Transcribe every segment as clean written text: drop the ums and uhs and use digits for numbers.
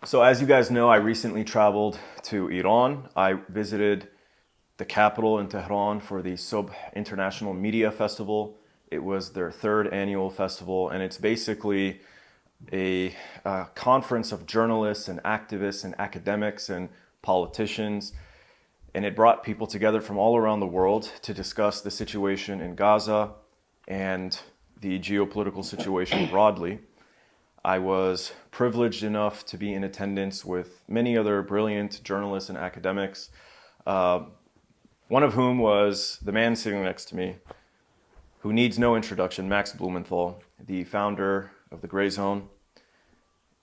So as you guys know, I recently traveled to Iran. I visited the capital in Tehran for the Subh International Media Festival. It was their third annual festival, and it's basically a conference of journalists and activists and academics and politicians. And it brought people together from all around the world to discuss the situation in Gaza and the geopolitical situation broadly. I was privileged enough to be in attendance with many other brilliant journalists and academics, one of whom was the man sitting next to me, who needs no introduction, Max Blumenthal, the founder of the Gray Zone.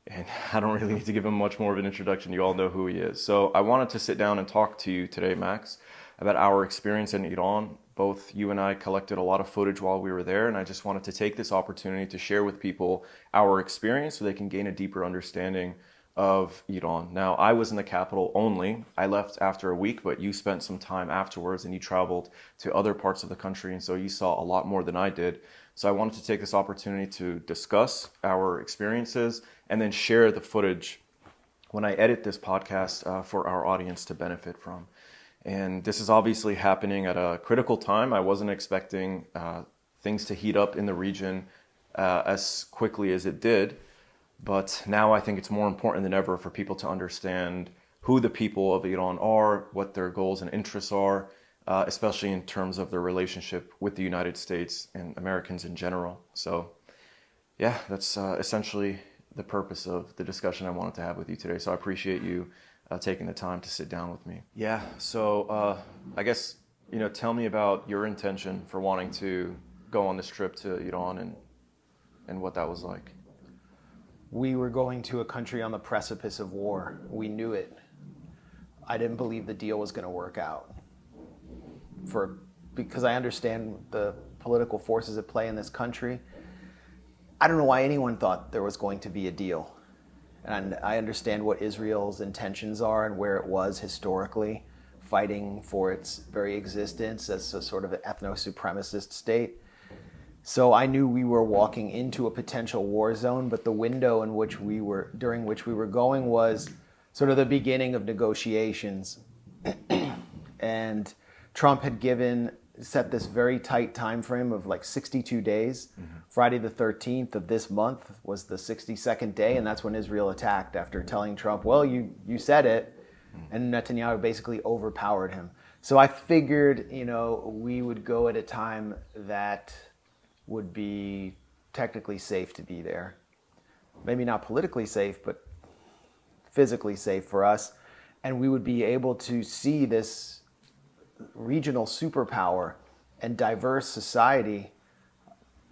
And I don't really need to give him much more of an introduction. You all know who he is. So I wanted to sit down and talk to you today, Max, about our experience in Iran. Both you and I collected a lot of footage while we were there, and I just wanted to take this opportunity to share with people our experience so they can gain a deeper understanding of Iran. Now, I was in the capital only. I left after a week, but you spent some time afterwards and you traveled to other parts of the country, and so you saw a lot more than I did. So I wanted to take this opportunity to discuss our experiences and then share the footage when I edit this podcast for our audience to benefit from. And this is obviously happening at a critical time. I wasn't expecting things to heat up in the region as quickly as it did. But now I think it's more important than ever for people to understand who the people of Iran are, what their goals and interests are, especially in terms of their relationship with the United States and Americans in general. So yeah, that's essentially the purpose of the discussion I wanted to have with you today. So I appreciate you taking the time to sit down with me. Yeah, so I guess, tell me about your intention for wanting to go on this trip to Iran and what that was like. We were going to a country on the precipice of war. We knew it. I didn't believe the deal was going to work out. Because I understand the political forces at play in this country. I don't know why anyone thought there was going to be a deal. And I understand what Israel's intentions are and where it was historically, fighting for its very existence as a sort of an ethno-supremacist state. So I knew we were walking into a potential war zone, but the window during which we were going was sort of the beginning of negotiations. And Trump had set this very tight time frame of like 62 days. Mm-hmm. Friday the 13th of this month was the 62nd day, and that's when Israel attacked after telling Trump, well, you said it, and Netanyahu basically overpowered him. So I figured, we would go at a time that would be technically safe to be there. Maybe not politically safe, but physically safe for us. And we would be able to see this regional superpower and diverse society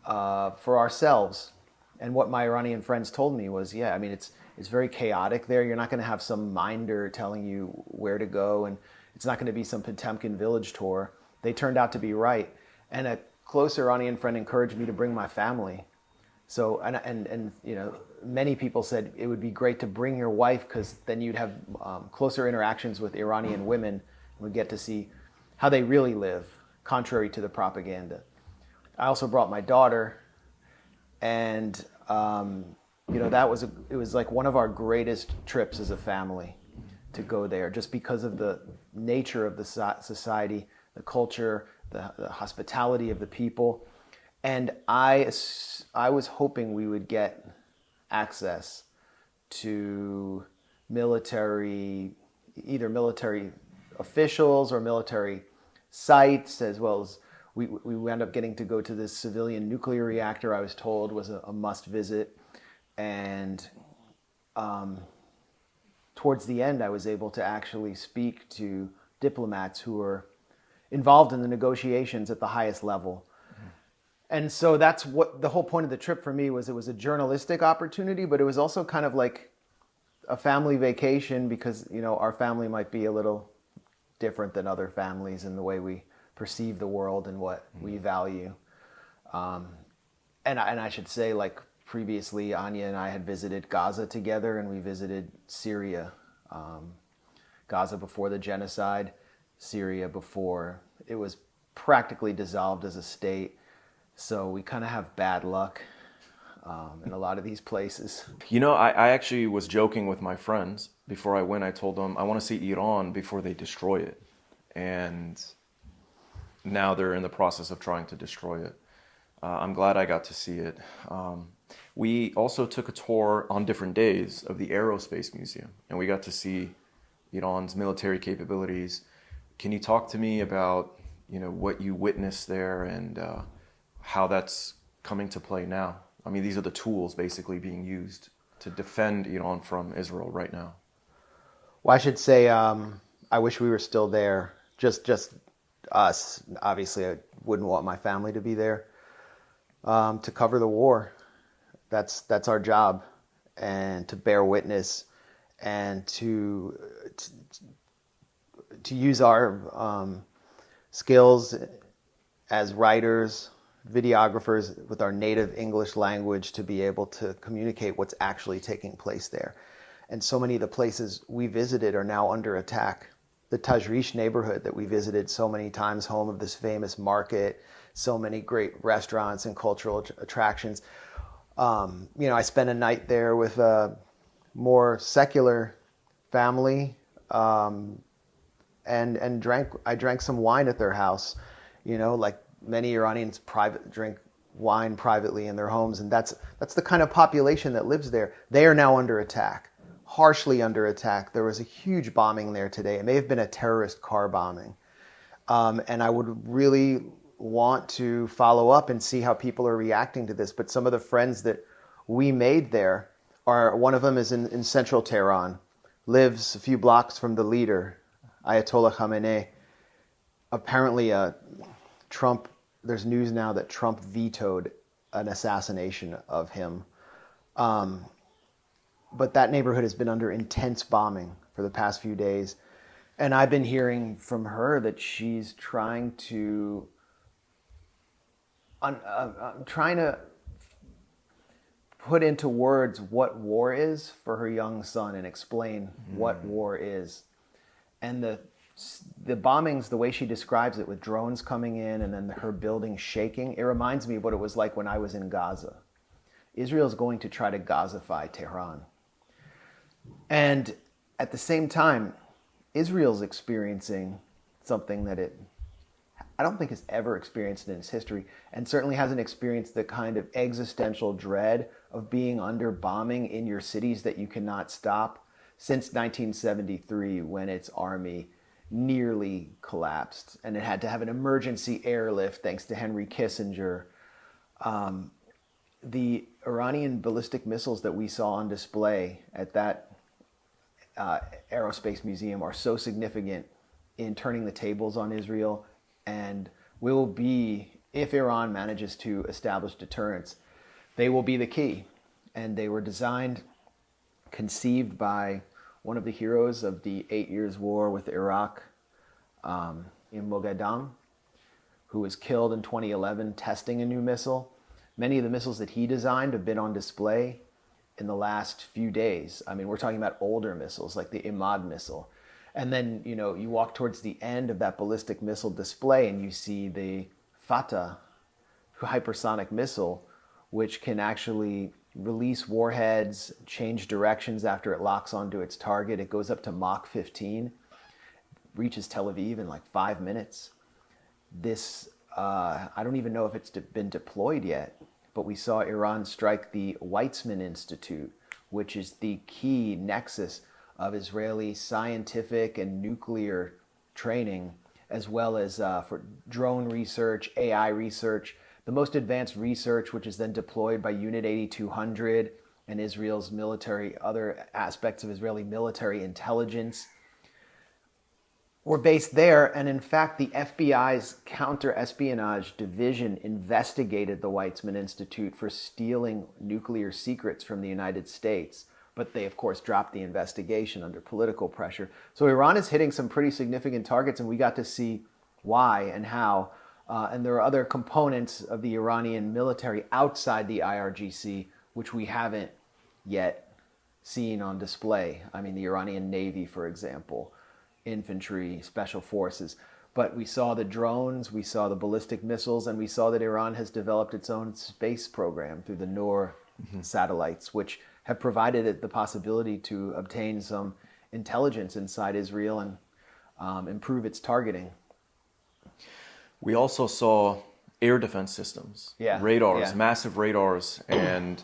for ourselves. And what my Iranian friends told me was, it's very chaotic there. You're not going to have some minder telling you where to go, and it's not going to be some Potemkin village tour. They turned out to be right. And a close Iranian friend encouraged me to bring my family. So, and many people said it would be great to bring your wife because then you'd have closer interactions with Iranian women and would get to see how they really live, contrary to the propaganda. I also brought my daughter, and it was like one of our greatest trips as a family to go there, just because of the nature of the society, the culture, the hospitality of the people. And I was hoping we would get access to either military officials or military sites, as well as we wound up getting to go to this civilian nuclear reactor I was told was a must visit. And towards the end, I was able to actually speak to diplomats who were involved in the negotiations at the highest level. Mm-hmm. And so that's what the whole point of the trip for me was. It was a journalistic opportunity, but it was also kind of like a family vacation because, our family might be a little different than other families in the way we perceive the world and what we value. And I should say, like previously, Anya and I had visited Gaza together, and we visited Syria. Gaza before the genocide, Syria before it was practically dissolved as a state. So we kind of have bad luck in a lot of these places. You know, I actually was joking with my friends before I went. I told them I want to see Iran before they destroy it. And now they're in the process of trying to destroy it. I'm glad I got to see it. We also took a tour on different days of the Aerospace Museum, and we got to see Iran's military capabilities. Can you talk to me about, what you witnessed there and how that's coming to play now? I mean, these are the tools basically being used to defend Iran from Israel right now. Well, I should say I wish we were still there. Just us. Obviously, I wouldn't want my family to be there to cover the war. That's our job, and to bear witness and to use our skills as writers, videographers with our native English language to be able to communicate what's actually taking place there. And so many of the places we visited are now under attack. The Tajrish neighborhood that we visited so many times, home of this famous market, so many great restaurants and cultural attractions. I spent a night there with a more secular family, and I drank some wine at their house, like many Iranians drink wine privately in their homes, and that's the kind of population that lives there. They are now under attack, harshly under attack. There was a huge bombing there today. It may have been a terrorist car bombing, and I would really want to follow up and see how people are reacting to this. But some of the friends that we made there one of them is in central Tehran, lives a few blocks from the leader, Ayatollah Khamenei. Apparently, there's news now that Trump vetoed an assassination of him. But that neighborhood has been under intense bombing for the past few days. And I've been hearing from her that she's trying to put into words what war is for her young son and explain what war is. And the bombings, the way she describes it, with drones coming in and then her building shaking, it reminds me of what it was like when I was in Gaza. Israel's going to try to Gazify Tehran. And at the same time, Israel's experiencing something that I don't think has ever experienced in its history, and certainly hasn't experienced the kind of existential dread of being under bombing in your cities that you cannot stop since 1973, when its army nearly collapsed and it had to have an emergency airlift thanks to Henry Kissinger. The Iranian ballistic missiles that we saw on display at that Aerospace Museum are so significant in turning the tables on Israel, and will be, if Iran manages to establish deterrence, they will be the key. And they were conceived by one of the heroes of the 8 Years' War with Iraq, in Moghadam, who was killed in 2011 testing a new missile. Many of the missiles that he designed have been on display in the last few days. I mean, we're talking about older missiles like the Ahmad missile. And then, you walk towards the end of that ballistic missile display and you see the Fatah hypersonic missile, which can actually release warheads, change directions after it locks onto its target. It goes up to Mach 15, reaches Tel Aviv in like 5 minutes. This, I don't even know if it's been deployed yet, but we saw Iran strike the Weizmann Institute, which is the key nexus of Israeli scientific and nuclear training, as well as for drone research, AI research, the most advanced research, which is then deployed by Unit 8200 and Israel's military, other aspects of Israeli military intelligence, were based there. And in fact, the FBI's counter-espionage division investigated the Weizmann Institute for stealing nuclear secrets from the United States. But they, of course, dropped the investigation under political pressure. So Iran is hitting some pretty significant targets, and we got to see why and how. And there are other components of the Iranian military outside the IRGC, which we haven't yet seen on display. I mean, the Iranian Navy, for example, infantry, special forces. But we saw the drones, we saw the ballistic missiles, and we saw that Iran has developed its own space program through the Noor satellites, which have provided it the possibility to obtain some intelligence inside Israel and improve its targeting. We also saw air defense systems, radars, massive radars, and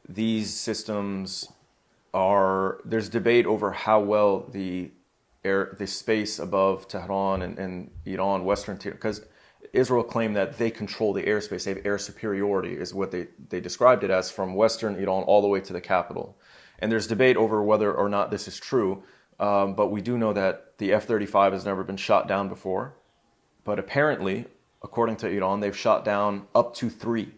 these systems there's debate over how well the space above Tehran and Iran, Western Tehran, because Israel claimed that they control the airspace. They have air superiority, is what they described it as, from Western Iran all the way to the capital. And there's debate over whether or not this is true, but we do know that the F-35 has never been shot down before. But apparently, according to Iran, they've shot down up to 3,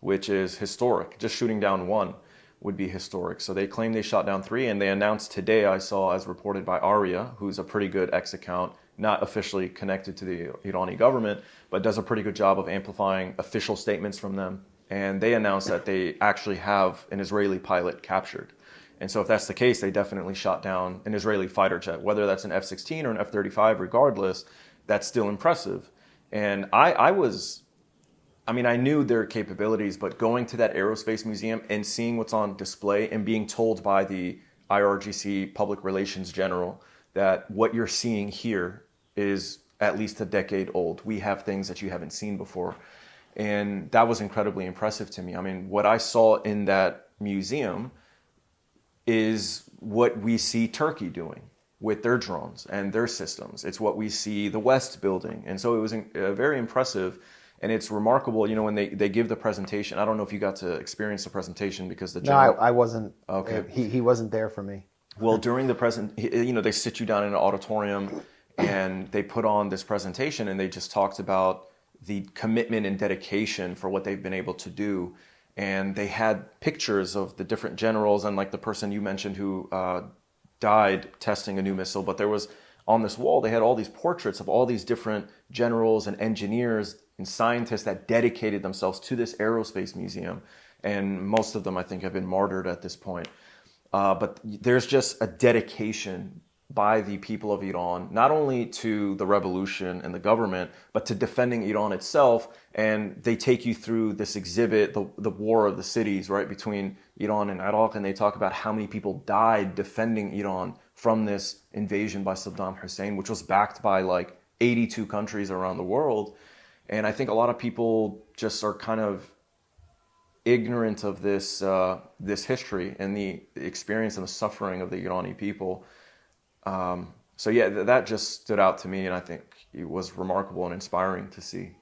which is historic. Just shooting down 1 would be historic. So they claim they shot down 3, and they announced today, I saw, as reported by Aria, who's a pretty good X account, not officially connected to the Iranian government, but does a pretty good job of amplifying official statements from them. And they announced that they actually have an Israeli pilot captured. And so if that's the case, they definitely shot down an Israeli fighter jet, whether that's an F-16 or an F-35, regardless, that's still impressive. And I knew their capabilities, but going to that aerospace museum and seeing what's on display and being told by the IRGC Public Relations General that what you're seeing here is at least a decade old. We have things that you haven't seen before. And that was incredibly impressive to me. I mean, what I saw in that museum is what we see Turkey doing with their drones and their systems. It's what we see the West building. And so it was very impressive. And it's remarkable, when they give the presentation. I don't know if you got to experience the presentation because the general... No, I wasn't. Okay. He wasn't there for me. Well, during the they sit you down in an auditorium and they put on this presentation and they just talked about the commitment and dedication for what they've been able to do. And they had pictures of the different generals and like the person you mentioned who died testing a new missile. But there was, on this wall, they had all these portraits of all these different generals and engineers and scientists that dedicated themselves to this aerospace museum. And most of them, I think, have been martyred at this point. But there's just a dedication by the people of Iran, not only to the revolution and the government, but to defending Iran itself. And they take you through this exhibit, the War of the Cities, right, between Iran and Iraq. And they talk about how many people died defending Iran from this invasion by Saddam Hussein, which was backed by like 82 countries around the world. And I think a lot of people just are kind of ignorant of this history and the experience and the suffering of the Iranian people. That just stood out to me, and I think it was remarkable and inspiring to see.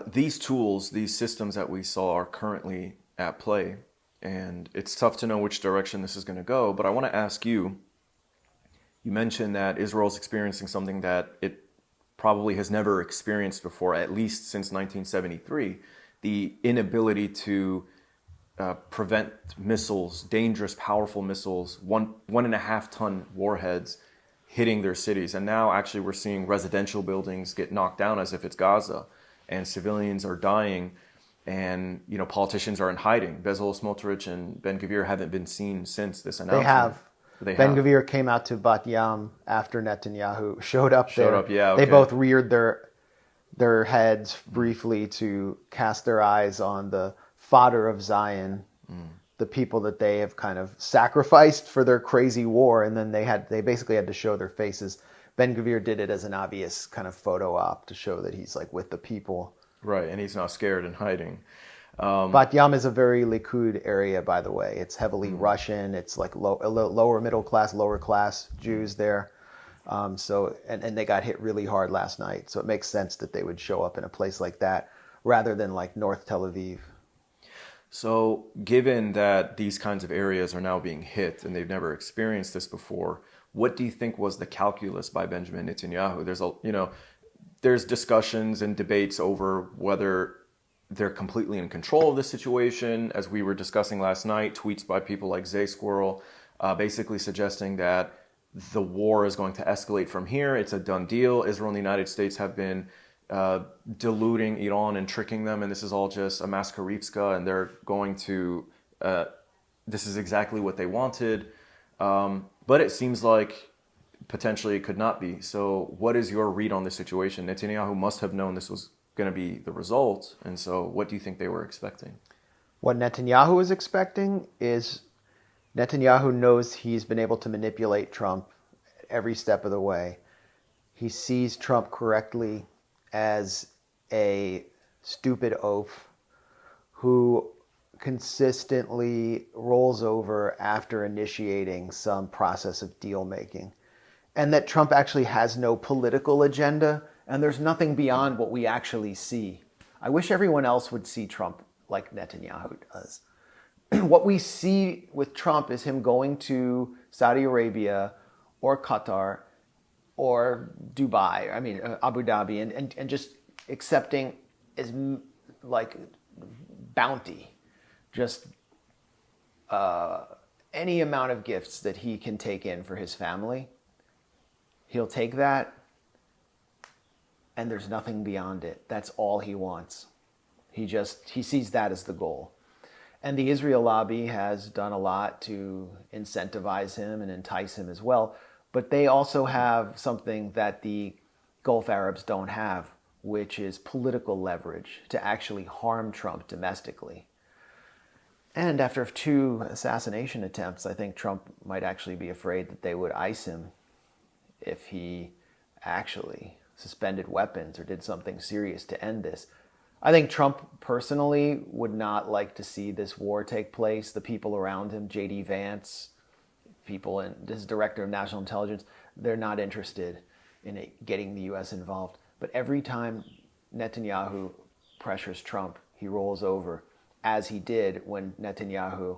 These tools, these systems that we saw are currently at play, and it's tough to know which direction this is going to go, but I want to ask you, you mentioned that Israel's experiencing something that it probably has never experienced before, at least since 1973, the inability to prevent missiles, dangerous, powerful missiles, 1.5 ton warheads hitting their cities. And now actually we're seeing residential buildings get knocked down as if it's Gaza, and civilians are dying, and politicians are in hiding. Bezalel Smotrich and Ben-Gvir haven't been seen since this announcement. Ben-Gvir came out to Bat Yam after Netanyahu showed up there. Okay. They both reared their heads briefly to cast their eyes on the fodder of Zion, the people that they have kind of sacrificed for their crazy war, and then they basically had to show their faces. Ben-Gvir did it as an obvious kind of photo op to show that he's like with the people. Right, and he's not scared and hiding. Bat Yam is a very Likud area, by the way. It's heavily Russian. It's like lower middle class, lower class Jews there. And they got hit really hard last night. So it makes sense that they would show up in a place like that rather than like North Tel Aviv. So given that these kinds of areas are now being hit and they've never experienced this before, what do you think was the calculus by Benjamin Netanyahu? There's discussions and debates over whether they're completely in control of the situation. As we were discussing last night, tweets by people like Zay Squirrel basically suggesting that the war is going to escalate from here. It's a done deal. Israel and the United States have been deluding Iran and tricking them, and this is all just a maskarivska, and they're going to, this is exactly what they wanted. But it seems like potentially it could not be. So what is your read on this situation? Netanyahu must have known this was going to be the result, and so what do you think they were expecting? What Netanyahu is expecting is Netanyahu knows he's been able to manipulate Trump every step of the way. He sees Trump correctly as a stupid oaf who consistently rolls over after initiating some process of deal making. And that Trump actually has no political agenda, and there's nothing beyond what we actually see. I wish everyone else would see Trump like Netanyahu does. What we see with Trump is him going to Saudi Arabia or Qatar or Dubai, Abu Dhabi, and just accepting as like bounty, just any amount of gifts that he can take in for his family. He'll take that, and there's nothing beyond it. That's all he wants. He sees that as the goal. And the Israel lobby has done a lot to incentivize him and entice him as well. But they also have something that the Gulf Arabs don't have, which is political leverage to actually harm Trump domestically. And after 2 assassination attempts, I think Trump might actually be afraid that they would ice him if he actually suspended weapons or did something serious to end this. I think Trump personally would not like to see this war take place. The people around him, J.D. Vance, people and his director of national intelligence, they're not interested in getting the U.S. involved. But every time Netanyahu pressures Trump, he rolls over, as he did when Netanyahu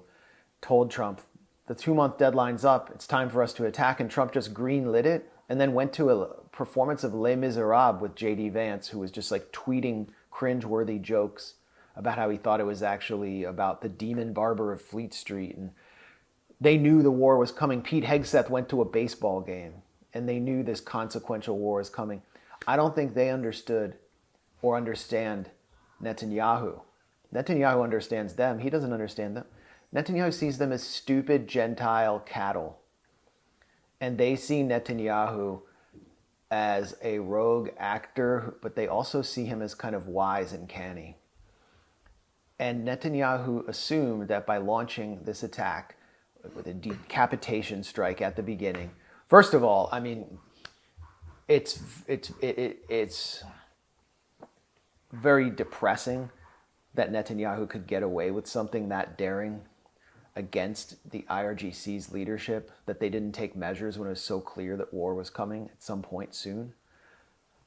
told Trump, the 2-month deadline's up, it's time for us to attack, and Trump just green-lit it and then went to a performance of Les Miserables with J.D. Vance, who was just like tweeting cringe-worthy jokes about how he thought it was actually about the demon barber of Fleet Street. And they knew the war was coming. Pete Hegseth went to a baseball game, and they knew this consequential war is coming. I don't think they understood or understand Netanyahu. Netanyahu understands them. He doesn't understand them. Netanyahu sees them as stupid Gentile cattle. And they see Netanyahu as a rogue actor, but they also see him as kind of wise and canny. And Netanyahu assumed that by launching this attack with a decapitation strike at the beginning, first of all, it's very depressing that Netanyahu could get away with something that daring against the IRGC's leadership, that they didn't take measures when it was so clear that war was coming at some point soon.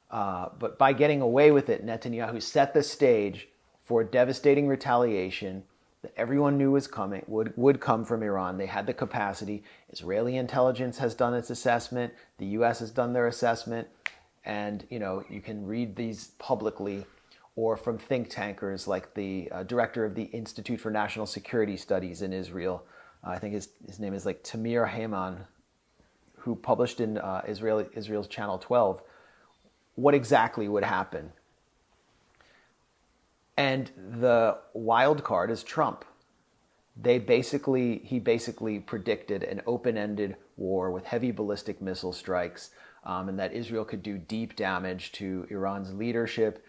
But by getting away with it, Netanyahu set the stage for devastating retaliation that everyone knew was coming, would come from Iran. They had the capacity. Israeli intelligence has done its assessment. The US has done their assessment. And you can read these publicly or from think tankers like the director of the Institute for National Security Studies in Israel. I think his name is like Tamir Heyman, who published in Israel's Channel 12 what exactly would happen. And the wild card is Trump. He basically predicted an open-ended war with heavy ballistic missile strikes, and that Israel could do deep damage to Iran's leadership,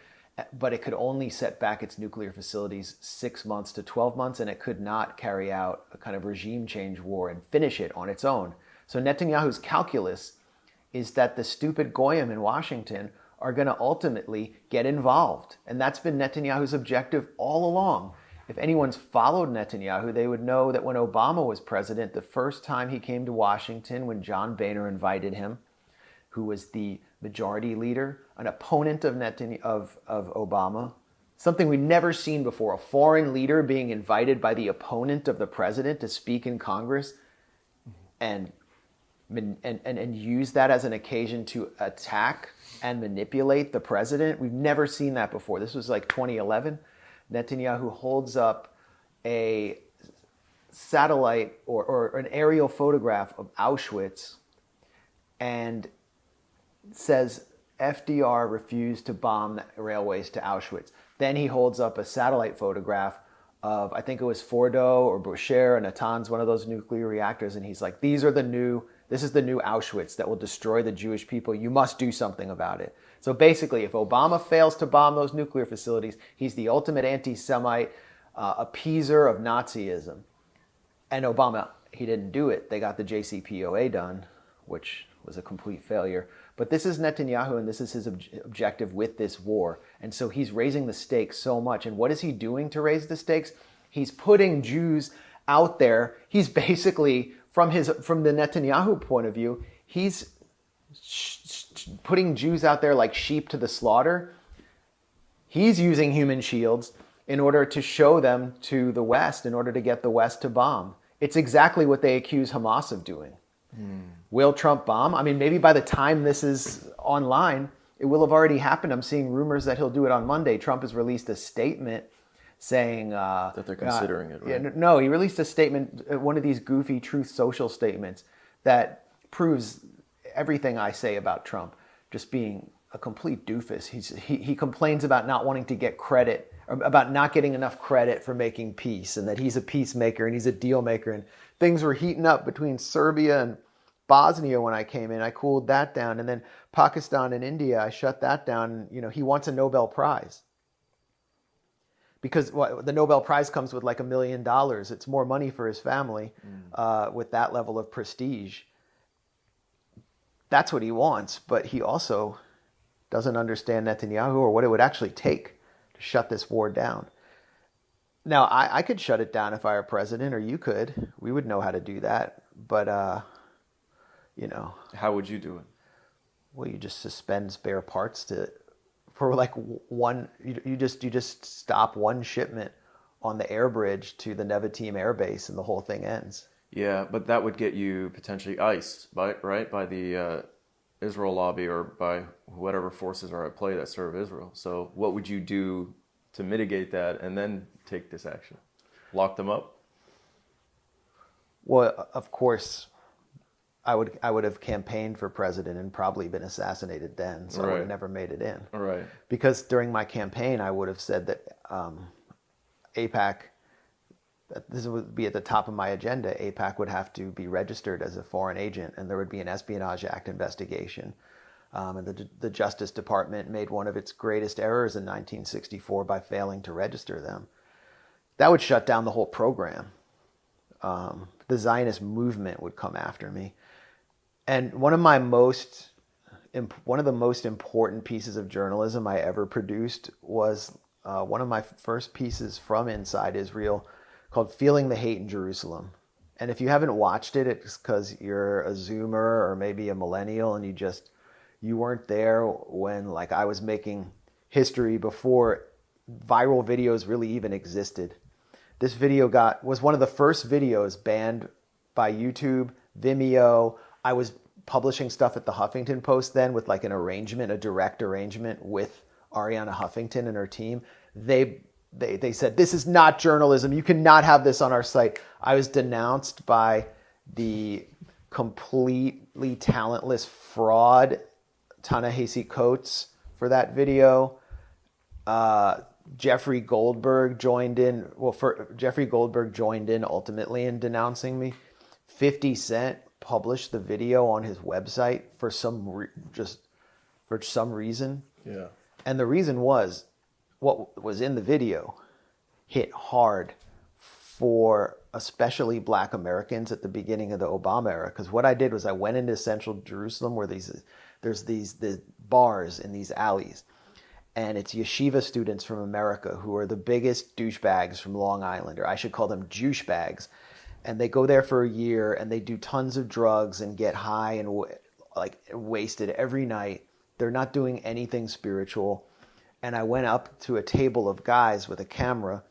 but it could only set back its nuclear facilities 6 months to 12 months, and it could not carry out a kind of regime change war and finish it on its own. So Netanyahu's calculus is that the stupid goyim in Washington are going to ultimately get involved. And that's been Netanyahu's objective all along. If anyone's followed Netanyahu, they would know that when Obama was president, the first time he came to Washington, when John Boehner invited him, who was the majority leader, an opponent of Obama, something we'd never seen before, a foreign leader being invited by the opponent of the president to speak in Congress and use that as an occasion to attack and manipulate the president. We've never seen that before. This was like 2011. Netanyahu holds up a satellite or an aerial photograph of Auschwitz and says FDR refused to bomb the railways to Auschwitz. Then he holds up a satellite photograph of, I think it was Fordo or Bushehr and Natanz, one of those nuclear reactors, and he's like, this is the new Auschwitz that will destroy the Jewish people. You must do something about it. So basically, if Obama fails to bomb those nuclear facilities, he's the ultimate anti-Semite. appeaser of Nazism. And Obama, he didn't do it. They got the JCPOA done, which was a complete failure. But this is Netanyahu, and this is his objective with this war. And so he's raising the stakes so much. And what is he doing to raise the stakes? He's putting Jews out there. He's basically, from the Netanyahu point of view, he's putting Jews out there like sheep to the slaughter. He's using human shields in order to show them to the West, in order to get the West to bomb. It's exactly what they accuse Hamas of doing. Will Trump bomb? I mean, maybe by the time this is online, it will have already happened. I'm seeing rumors that he'll do it on Monday. Trump has released a statement saying... that they're considering it, right? Yeah, no, he released a statement, one of these goofy Truth Social statements that proves everything I say about Trump, just being a complete doofus. He complains about not wanting to get credit, or about not getting enough credit for making peace, and that he's a peacemaker and he's a deal maker. And things were heating up between Serbia and Bosnia when I came in. I cooled that down. And then Pakistan and India, I shut that down. You know, he wants a Nobel Prize. Because the Nobel Prize comes with like $1 million. It's more money for his family with that level of prestige. That's what he wants. But he also doesn't understand Netanyahu or what it would actually take to shut this war down. Now, I could shut it down if I were president, or you could. We would know how to do that. But, you know. How would you do it? Well, you just suspend spare parts for like one. You just stop one shipment on the air bridge to the Nevatim Air Base, and the whole thing ends. Yeah, but that would get you potentially iced by the Israel lobby, or by whatever forces are at play that serve Israel. So what would you do to mitigate that and then take this action? Lock them up? Well, of course, I would have campaigned for president and probably been assassinated then, so I would have never made it in. Right. Because during my campaign, I would have said that AIPAC, this would be at the top of my agenda, AIPAC would have to be registered as a foreign agent, and there would be an Espionage Act investigation. And the Justice Department made one of its greatest errors in 1964 by failing to register them. That would shut down the whole program. The Zionist movement would come after me. And one of the most important pieces of journalism I ever produced was one of my first pieces from inside Israel called Feeling the Hate in Jerusalem. And if you haven't watched it, it's because you're a Zoomer or maybe a millennial, and you weren't there when like I was making history before viral videos really even existed. This video was one of the first videos banned by YouTube, Vimeo. I was publishing stuff at the Huffington Post then with like a direct arrangement with Ariana Huffington and her team. They said, this is not journalism. You cannot have this on our site. I was denounced by the completely talentless fraud Ta-Nehisi Coates for that video. Jeffrey Goldberg joined in. Jeffrey Goldberg joined in ultimately in denouncing me. 50 Cent published the video on his website for some reason. Yeah. And the reason was what was in the video hit hard for especially Black Americans at the beginning of the Obama era. Because what I did was I went into central Jerusalem where there's the bars in these alleys. And it's yeshiva students from America who are the biggest douchebags from Long Island, or I should call them douchebags. And they go there for a year and they do tons of drugs and get high and wasted every night. They're not doing anything spiritual. And I went up to a table of guys with a camera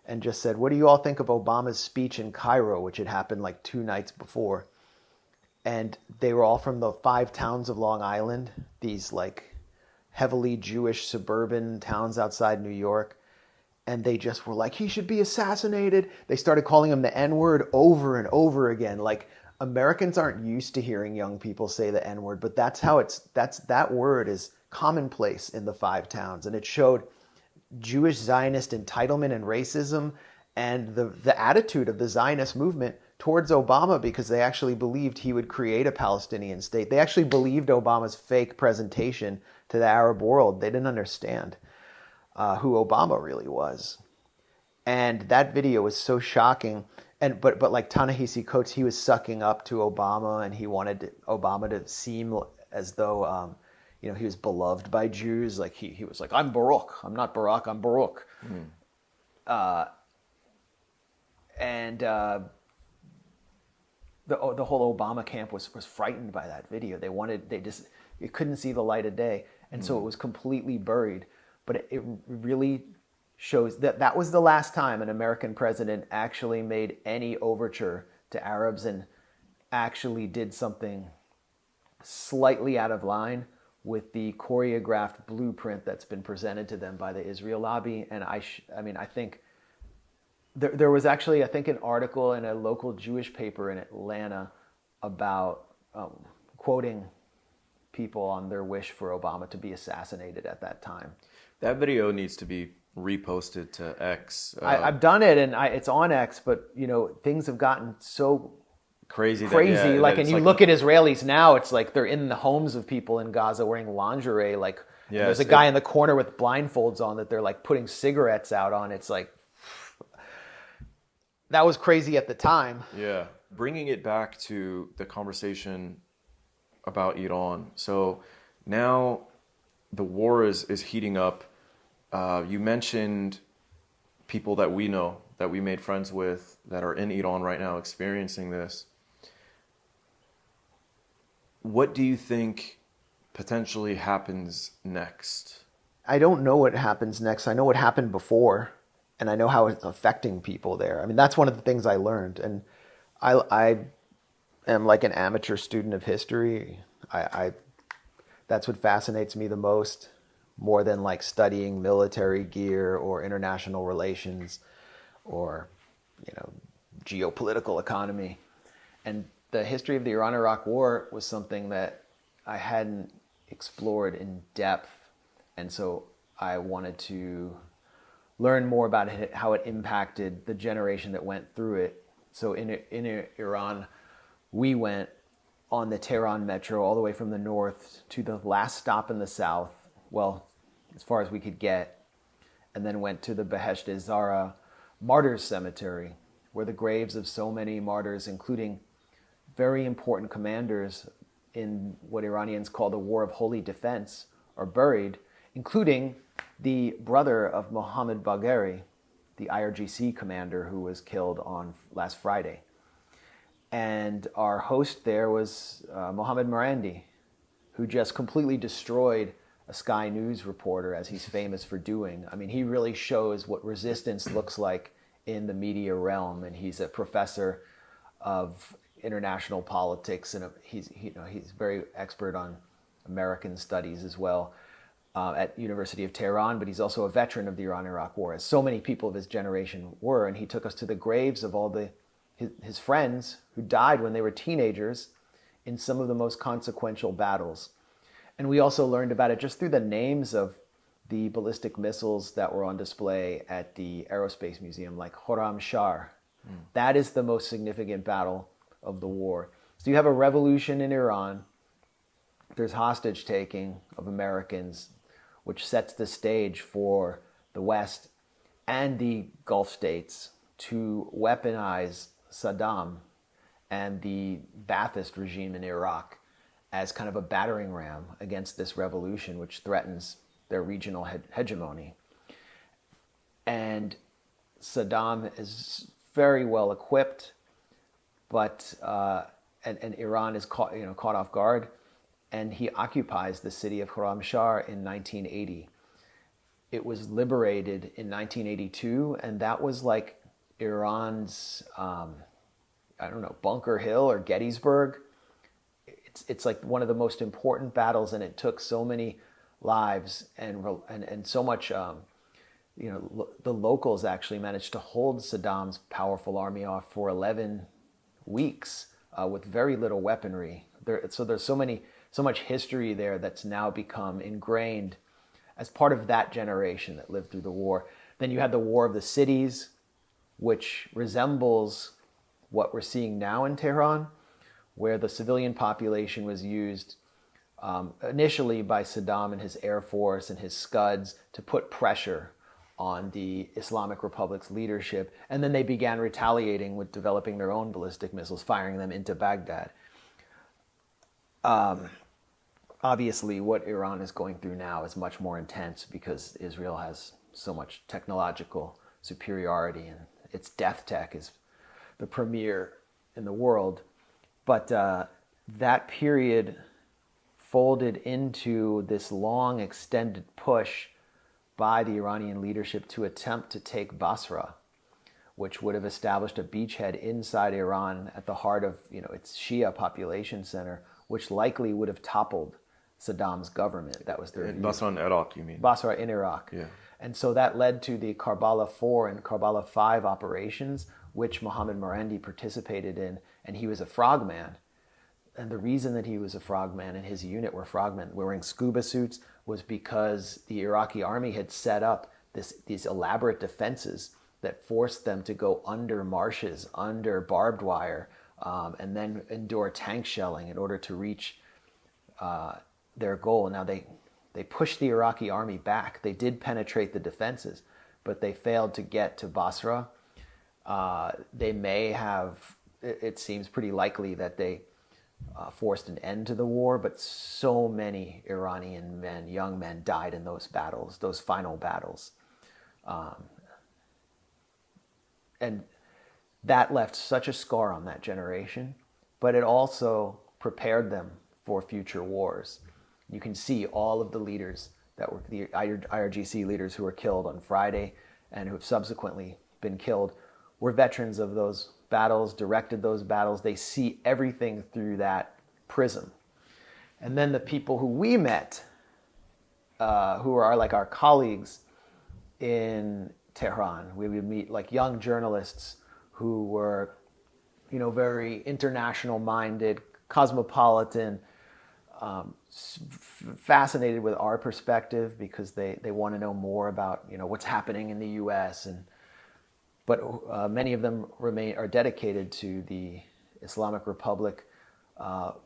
and just said, what do you all think of Obama's speech in Cairo, which had happened like 2 nights before? And they were all from the 5 towns of Long Island, these like heavily Jewish suburban towns outside New York. And they just were like, he should be assassinated. They started calling him the N-word over and over again. Like, Americans aren't used to hearing young people say the N-word, but that word is commonplace in the 5 towns. And it showed Jewish Zionist entitlement and racism and the attitude of the Zionist movement towards Obama, because they actually believed he would create a Palestinian state. They actually believed Obama's fake presentation to the Arab world. They didn't understand who Obama really was. And that video was so shocking. And but like Ta-Nehisi Coates, he was sucking up to Obama, and he wanted Obama to seem as though he was beloved by Jews. Like he was like, I'm Baruch. I'm not Barack. I'm Baruch. And the whole Obama camp was frightened by that video. It couldn't see the light of day, and so it was completely buried. But it really shows that was the last time an American president actually made any overture to Arabs and actually did something slightly out of line with the choreographed blueprint that's been presented to them by the Israel lobby. And I think there was actually, I think, an article in a local Jewish paper in Atlanta about quoting people on their wish for Obama to be assassinated at that time. That video needs to be reposted to X. I've done it, and it's on X, but things have gotten so crazy. And you look at Israelis now, it's like they're in the homes of people in Gaza wearing lingerie. Like there's a guy in the corner with blindfolds on that they're like putting cigarettes out on. It's like, that was crazy at the time. Yeah. Bringing it back to the conversation about Iran. So now the war is heating up. You mentioned people that we know, that we made friends with, that are in Iran right now experiencing this. What do you think potentially happens next? I don't know what happens next. I know what happened before, and I know how it's affecting people there. I mean, that's one of the things I learned. And I am like an amateur student of history. That's what fascinates me the most, more than like studying military gear or international relations or geopolitical economy. And the history of the Iran-Iraq War was something that I hadn't explored in depth, and so I wanted to learn more about it, how it impacted the generation that went through it. So in Iran, we went on the Tehran metro all the way from the north to the last stop in the south, well, as far as we could get, and then went to the Behesht-e-Zahra Martyrs Cemetery, where the graves of so many martyrs, including very important commanders in what Iranians call the War of Holy Defense, are buried, including the brother of Mohammad Bagheri, the IRGC commander who was killed on last Friday. And our host there was Mohammad Marandi, who just completely destroyed a Sky News reporter, as he's famous for doing. I mean, he really shows what resistance looks like in the media realm, and he's a professor of international politics, and he's very expert on American studies as well at University of Tehran, but he's also a veteran of the Iran-Iraq War, as so many people of his generation were, and he took us to the graves of all his friends who died when they were teenagers in some of the most consequential battles. And we also learned about it just through the names of the ballistic missiles that were on display at the Aerospace Museum, like Khorram Shah. That is the most significant battle of the war. So you have a revolution in Iran. There's hostage taking of Americans, which sets the stage for the West and the Gulf states to weaponize Saddam and the Ba'athist regime in Iraq as kind of a battering ram against this revolution, which threatens their regional hegemony. And Saddam is very well equipped, but and Iran is caught off guard, and he occupies the city of Khorramshahr in 1980. It was liberated in 1982, and that was like Iran's Bunker Hill or Gettysburg. It's like one of the most important battles, and it took so many lives and so much. The locals actually managed to hold Saddam's powerful army off for 11 weeks with very little weaponry. So there's so much history there that's now become ingrained as part of that generation that lived through the war. Then you had the War of the Cities, which resembles what we're seeing now in Tehran, where the civilian population was used initially by Saddam and his air force and his Scuds to put pressure on the Islamic Republic's leadership. And then they began retaliating with developing their own ballistic missiles, firing them into Baghdad. Obviously, what Iran is going through now is much more intense because Israel has so much technological superiority, and its death tech is the premier in the world. But that period folded into this long extended push by the Iranian leadership to attempt to take Basra, which would have established a beachhead inside Iran at the heart of its Shia population center, which likely would have toppled Saddam's government. That was their view. Basra in Iraq, you mean? Basra in Iraq. Yeah. And so that led to the Karbala 4 and Karbala 5 operations, which Mohammad Marandi participated in, and he was a frogman. And the reason that he was a frogman and his unit were frogmen wearing scuba suits was because the Iraqi army had set up these elaborate defenses that forced them to go under marshes, under barbed wire, and then endure tank shelling in order to reach their goal. Now they pushed the Iraqi army back. They did penetrate the defenses, but they failed to get to Basra. They may have, it seems pretty likely that they forced an end to the war, but so many Iranian men, young men, died in those battles, those final battles. And that left such a scar on that generation, but it also prepared them for future wars. You can see all of the leaders that were the IRGC leaders who were killed on Friday and who have subsequently been killed were veterans of those battles, directed those battles. They see everything through that prism. And then the people who we met, who are like our colleagues in Tehran, we would meet like young journalists who were, very international minded, cosmopolitan, fascinated with our perspective because they want to know more about what's happening in the U.S. But many of them are dedicated to the Islamic Republic.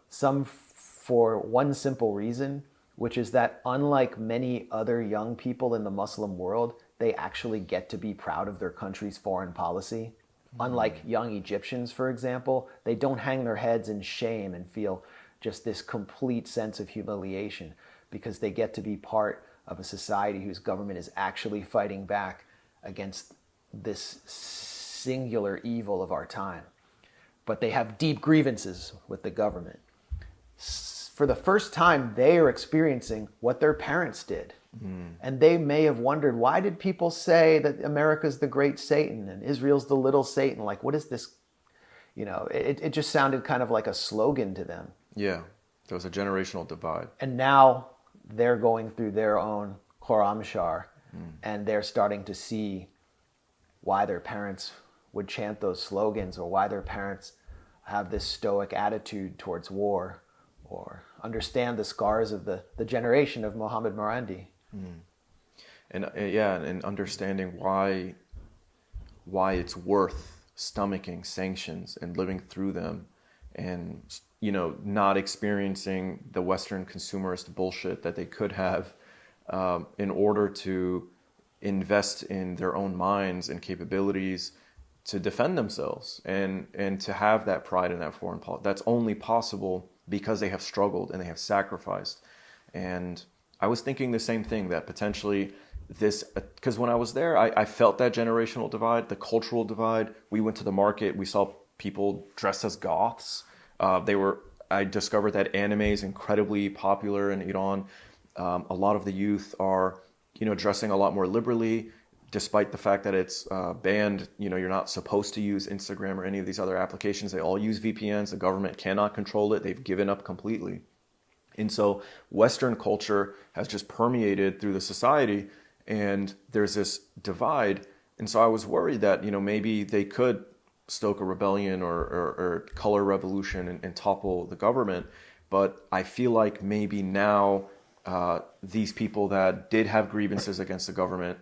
Some for one simple reason, which is that unlike many other young people in the Muslim world, they actually get to be proud of their country's foreign policy. Unlike young Egyptians, for example, they don't hang their heads in shame and feel just this complete sense of humiliation because they get to be part of a society whose government is actually fighting back against this singular evil of our time. But they have deep grievances with the government. For the first time, they are experiencing what their parents did. And they may have wondered, why did people say that America's the great Satan and Israel's the little Satan? Like, what is this? It just sounded kind of like a slogan to them. Yeah, there was a generational divide. And now they're going through their own Khorramshahr, and they're starting to see why their parents would chant those slogans or why their parents have this stoic attitude towards war or understand the scars of the generation of Mohammad Marandi. And understanding why it's worth stomaching sanctions and living through them and not experiencing the Western consumerist bullshit that they could have in order to invest in their own minds and capabilities to defend themselves and to have that pride in that foreign policy. That's only possible because they have struggled and they have sacrificed. And I was thinking the same thing, that potentially this, because when I was there, I felt that generational divide, the cultural divide. We went to the market, we saw people dressed as goths. I discovered that anime is incredibly popular in Iran. A lot of the youth are, dressing a lot more liberally, despite the fact that it's banned. You're not supposed to use Instagram or any of these other applications. They all use VPNs. The government cannot control it. They've given up completely. And so Western culture has just permeated through the society, and there's this divide. And so I was worried that, maybe they could stoke a rebellion or color revolution and topple the government. But I feel like maybe now these people that did have grievances against the government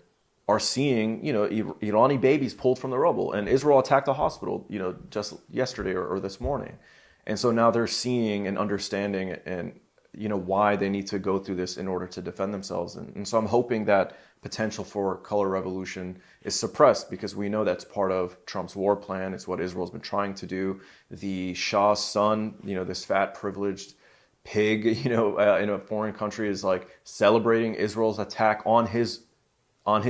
are seeing, Irani babies pulled from the rubble, and Israel attacked a hospital, just yesterday or this morning. And so now they're seeing and understanding and why they need to go through this in order to defend themselves. And so I'm hoping that potential for color revolution is suppressed, because we know that's part of Trump's war plan. It's what Israel's been trying to do. The Shah's son, this fat privileged pig, in a foreign country, is like celebrating Israel's attack on his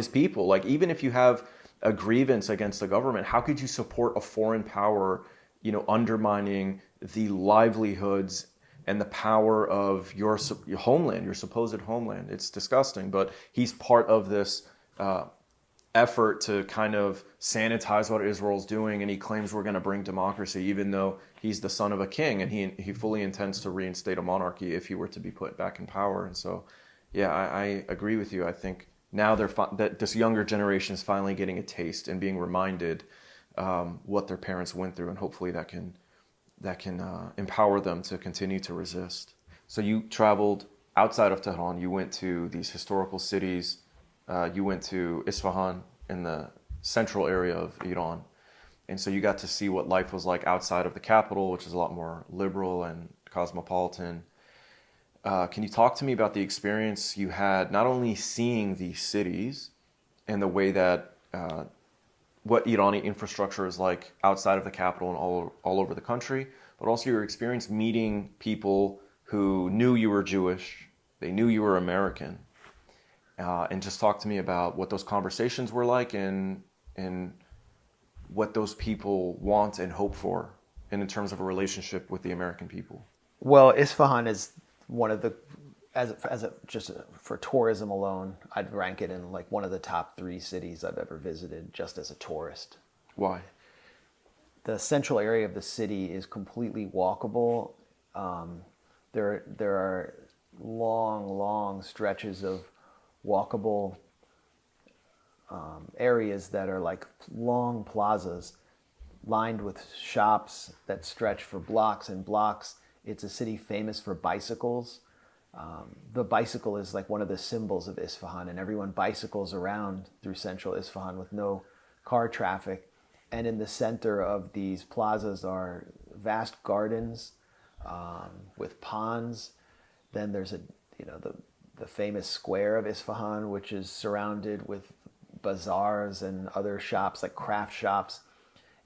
people. Like, even if you have a grievance against the government, how could you support a foreign power, undermining the livelihoods and the power of your homeland, your supposed homeland? It's disgusting. But he's part of this effort to kind of sanitize what Israel's doing, and he claims we're going to bring democracy, even though he's the son of a king, and he fully intends to reinstate a monarchy if he were to be put back in power. And so, yeah, I agree with you. I think now that this younger generation is finally getting a taste and being reminded what their parents went through, and hopefully that can empower them to continue to resist. So you traveled outside of Tehran. You went to these historical cities. You went to Isfahan in the central area of Iran. And so you got to see what life was like outside of the capital, which is a lot more liberal and cosmopolitan. Can you talk to me about the experience you had, not only seeing these cities and the way that what Irani infrastructure is like outside of the capital and all over the country, but also your experience meeting people who knew you were Jewish, they knew you were American, and just talk to me about what those conversations were like, and what those people want and hope for, and in terms of a relationship with the American people. Well, Isfahan is one of the, just for tourism alone, I'd rank it in like one of the top 3 cities I've ever visited just as a tourist. Why? The central area of the city is completely walkable. There are long stretches of walkable areas that are like long plazas lined with shops that stretch for blocks and blocks. It's a city famous for bicycles. The bicycle is like one of the symbols of Isfahan, and everyone bicycles around through central Isfahan with no car traffic. And in the center of these plazas are vast gardens with ponds. Then there's the famous square of Isfahan, which is surrounded with bazaars and other shops, like craft shops,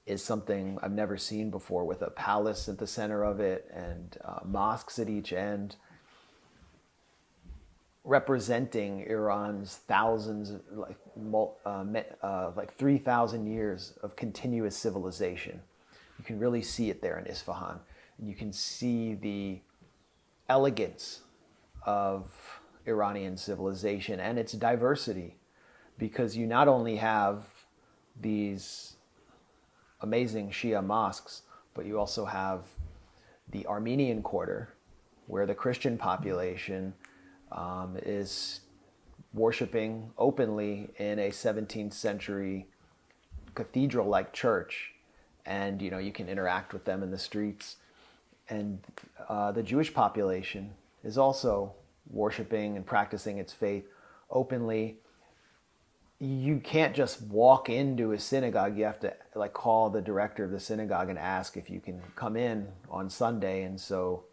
is something I've never seen before, with a palace at the center of it and mosques at each end, representing Iran's thousands, like 3,000 years of continuous civilization. You can really see it there in Isfahan. You can see the elegance of Iranian civilization and its diversity, because you not only have these amazing Shia mosques, but you also have the Armenian quarter, where the Christian population is worshiping openly in a 17th century cathedral-like church, and you can interact with them in the streets. And the Jewish population is also worshiping and practicing its faith openly. You can't just walk into a synagogue. You have to call the director of the synagogue and ask if you can come in on Sunday. And so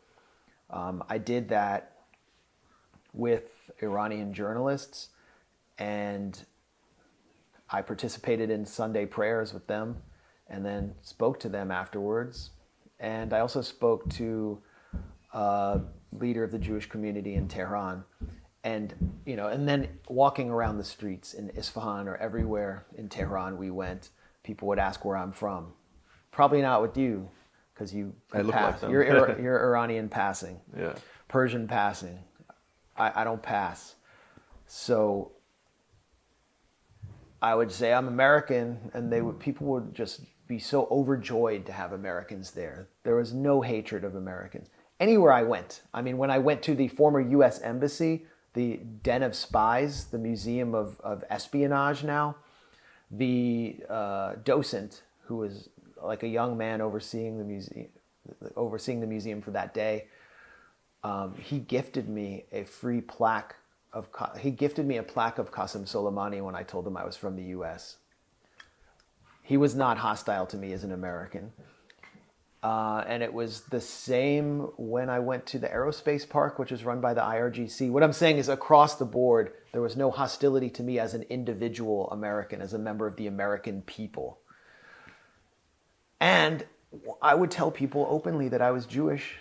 I did that with Iranian journalists, and I participated in Sunday prayers with them and then spoke to them afterwards. And I also spoke to a leader of the Jewish community in Tehran. And and then walking around the streets in Isfahan or everywhere in Tehran we went, people would ask where I'm from. Probably not with you, because I look like them. You're Iranian passing, Yeah. Persian passing. I don't pass. So I would say I'm American, and people would just be so overjoyed to have Americans there. There was no hatred of Americans. Anywhere I went. I mean, when I went to the former U.S. Embassy, the Den of Spies, the Museum of Espionage now, the docent, who was like a young man overseeing the museum for that day, he gifted me a plaque of Qasem Soleimani when I told him I was from the U.S. He was not hostile to me as an American. And it was the same when I went to the aerospace park, which is run by the IRGC. What I'm saying is across the board, there was no hostility to me as an individual American, as a member of the American people. And I would tell people openly that I was Jewish,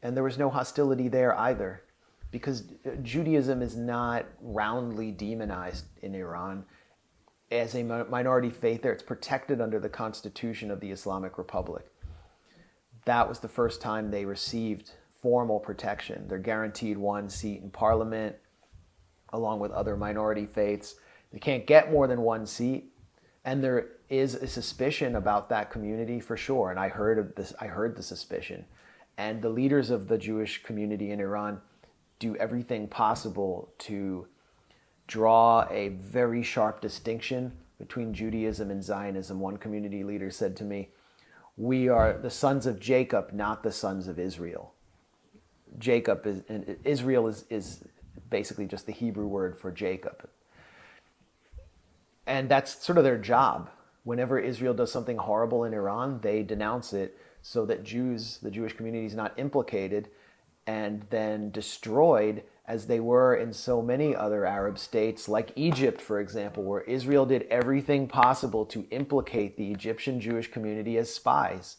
and there was no hostility there either, because Judaism is not roundly demonized in Iran. As a minority faith there, it's protected under the Constitution of the Islamic Republic. That was the first time they received formal protection. They're guaranteed one seat in parliament, along with other minority faiths. They can't get more than one seat, and there is a suspicion about that community for sure. And I heard the suspicion. And the leaders of the Jewish community in Iran do everything possible to draw a very sharp distinction between Judaism and Zionism. One community leader said to me, "We are the sons of Jacob, not the sons of Israel." Jacob is, and Israel is basically just the Hebrew word for Jacob. And that's sort of their job. Whenever Israel does something horrible in Iran, they denounce it so that the Jewish community is not implicated and then destroyed, as they were in so many other Arab states, like Egypt, for example, where Israel did everything possible to implicate the Egyptian Jewish community as spies,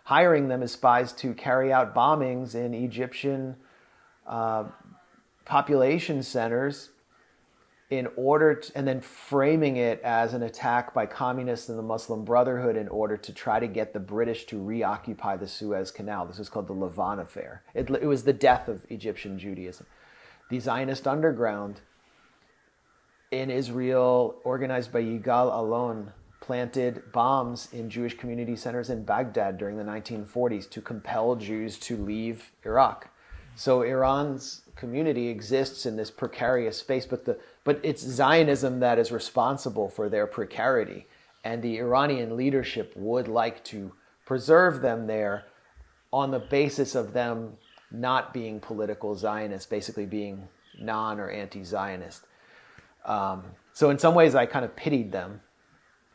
hiring them as spies to carry out bombings in Egyptian population centers in order to, and then framing it as an attack by communists and the Muslim Brotherhood in order to try to get the British to reoccupy the Suez Canal. This was called the Levant Affair. It was the death of Egyptian Judaism. The Zionist underground in Israel, organized by Yigal Allon, planted bombs in Jewish community centers in Baghdad during the 1940s to compel Jews to leave Iraq. So Iran's community exists in this precarious space, but it's Zionism that is responsible for their precarity. And the Iranian leadership would like to preserve them there on the basis of them not being political Zionists, basically being non or anti-Zionist. So in some ways I kind of pitied them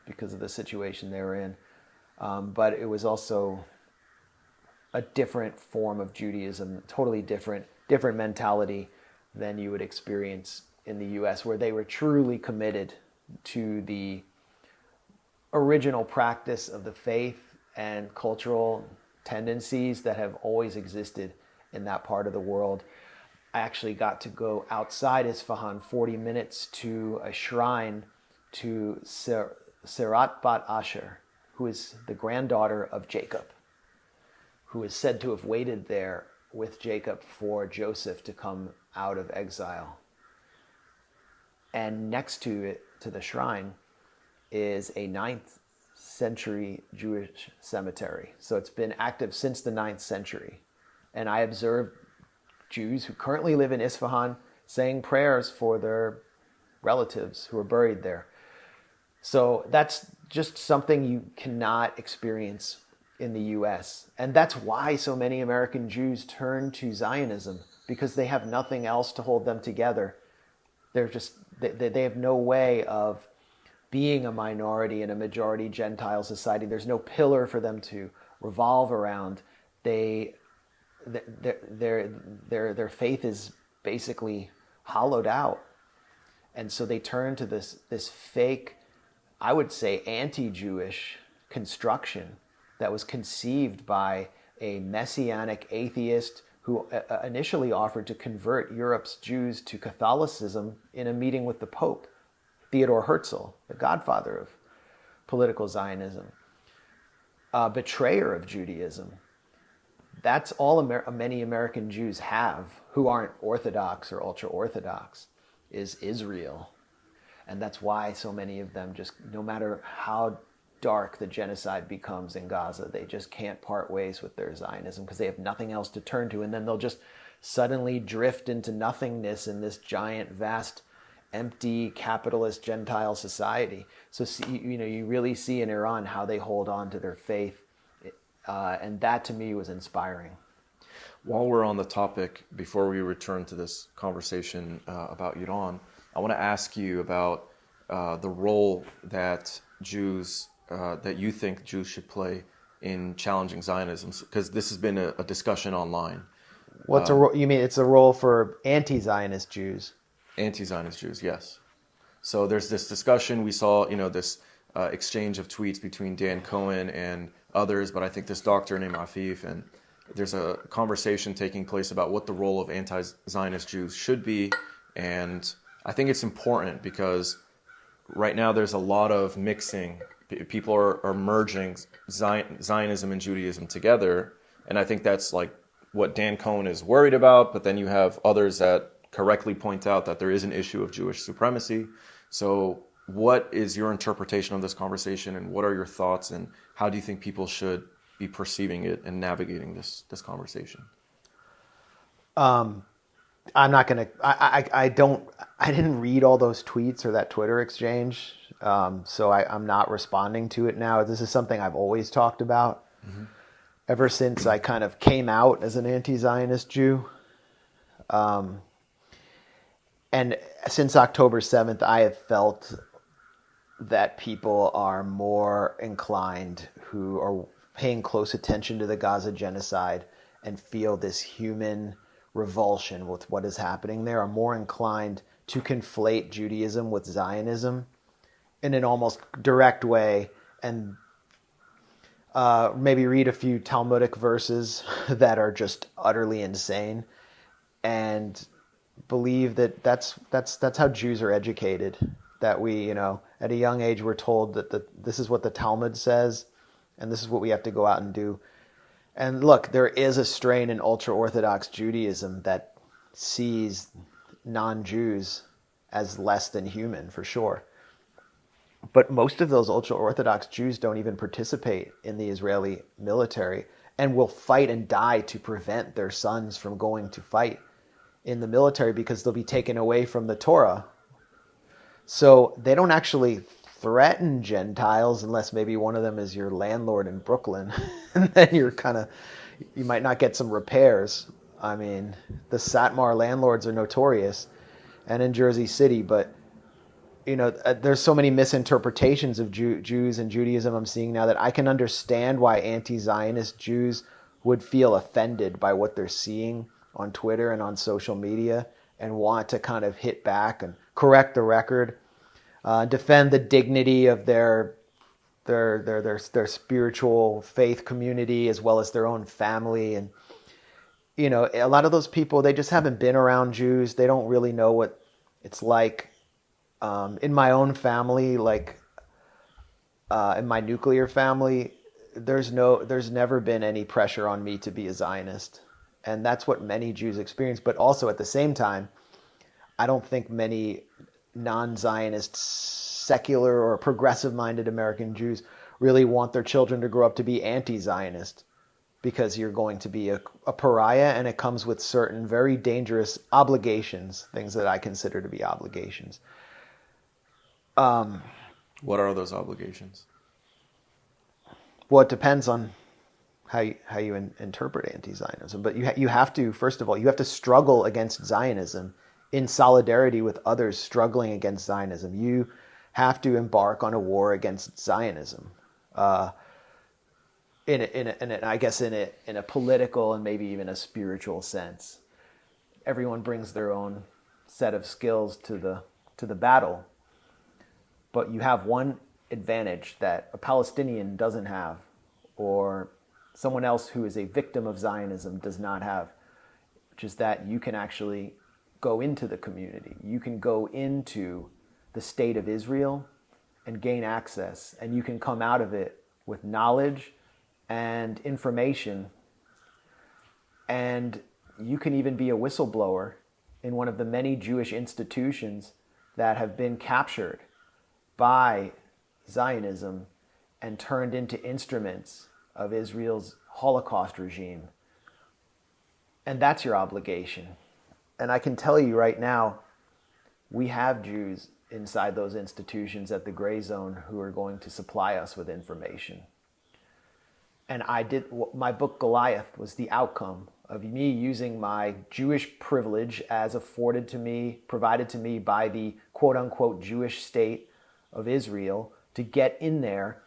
because of the situation they were in. But it was also a different form of Judaism, totally different mentality than you would experience in the US, where they were truly committed to the original practice of the faith and cultural tendencies that have always existed in that part of the world. I actually got to go outside Isfahan 40 minutes to a shrine to Serat Bat Asher, who is the granddaughter of Jacob, who is said to have waited there with Jacob for Joseph to come out of exile. And next to it, to the shrine, is a 9th century Jewish cemetery. So it's been active since the 9th century. And I observed Jews who currently live in Isfahan saying prayers for their relatives who are buried there. So that's just something you cannot experience in the US. And that's why so many American Jews turn to Zionism, because they have nothing else to hold them together. They have no way of being a minority in a majority Gentile society. There's no pillar for them to revolve around. Their faith is basically hollowed out. And so they turn to this fake, I would say, anti-Jewish construction that was conceived by a messianic atheist who initially offered to convert Europe's Jews to Catholicism in a meeting with the Pope, Theodor Herzl, the godfather of political Zionism, a betrayer of Judaism. That's all many American Jews have, who aren't Orthodox or ultra-Orthodox, is Israel. And that's why so many of them just, no matter how dark the genocide becomes in Gaza, they just can't part ways with their Zionism because they have nothing else to turn to. And then they'll just suddenly drift into nothingness in this giant, vast, empty, capitalist, Gentile society. So, you really see in Iran how they hold on to their faith. And that to me was inspiring. While we're on the topic, before we return to this conversation about Iran, I want to ask you about the role that that you think Jews should play in challenging Zionism? Because this has been a discussion online. What's a role? You mean it's a role for anti-Zionist Jews? Anti-Zionist Jews, yes. So there's this discussion. We saw, this exchange of tweets between Dan Cohen and others, but I think this doctor named Afif, and there's a conversation taking place about what the role of anti-Zionist Jews should be. And I think it's important because right now there's a lot of mixing. People are merging Zionism and Judaism together. And I think that's like what Dan Cohen is worried about. But then you have others that correctly point out that there is an issue of Jewish supremacy. So what is your interpretation of this conversation, and what are your thoughts, and how do you think people should be perceiving it and navigating this conversation? I'm not going to, I didn't read all those tweets or that Twitter exchange. So I'm not responding to it now. This is something I've always talked about ever since I kind of came out as an anti-Zionist Jew. And since October 7th, I have felt that people are more inclined, who are paying close attention to the Gaza genocide and feel this human revulsion with what is happening there, are more inclined to conflate Judaism with Zionism in an almost direct way, and maybe read a few Talmudic verses that are just utterly insane, and believe that that's how Jews are educated. That we, at a young age, we're told that this is what the Talmud says, and this is what we have to go out and do. And look, there is a strain in ultra-Orthodox Judaism that sees non-Jews as less than human, for sure. But most of those ultra-Orthodox Jews don't even participate in the Israeli military, and will fight and die to prevent their sons from going to fight in the military because they'll be taken away from the Torah. So they don't actually threaten Gentiles unless maybe one of them is your landlord in Brooklyn. And then you might not get some repairs. I mean, the Satmar landlords are notorious, and in Jersey City, but there's so many misinterpretations of Jews and Judaism I'm seeing now that I can understand why anti-Zionist Jews would feel offended by what they're seeing on Twitter and on social media, and want to kind of hit back and correct the record, defend the dignity of their spiritual faith community as well as their own family. And a lot of those people, they just haven't been around Jews. They don't really know what it's like. In my own family, like in my nuclear family, there's never been any pressure on me to be a Zionist. And that's what many Jews experience. But also at the same time, I don't think many non-Zionist, secular or progressive-minded American Jews really want their children to grow up to be anti-Zionist, because you're going to be a pariah, and it comes with certain very dangerous obligations, things that I consider to be obligations. What are those obligations? Well, it depends on how you interpret anti-Zionism. But you have to, first of all, you have to struggle against Zionism in solidarity with others struggling against Zionism. You have to embark on a war against Zionism. I guess in a political and maybe even a spiritual sense. Everyone brings their own set of skills to the battle. But you have one advantage that a Palestinian doesn't have, or someone else who is a victim of Zionism does not have, which is that you can actually go into the community. You can go into the state of Israel and gain access, and you can come out of it with knowledge and information, and you can even be a whistleblower in one of the many Jewish institutions that have been captured by Zionism and turned into instruments of Israel's Holocaust regime. And that's your obligation. And I can tell you right now, we have Jews inside those institutions at the Gray Zone who are going to supply us with information. And my book Goliath was the outcome of me using my Jewish privilege as provided to me by the quote unquote Jewish state of Israel to get in there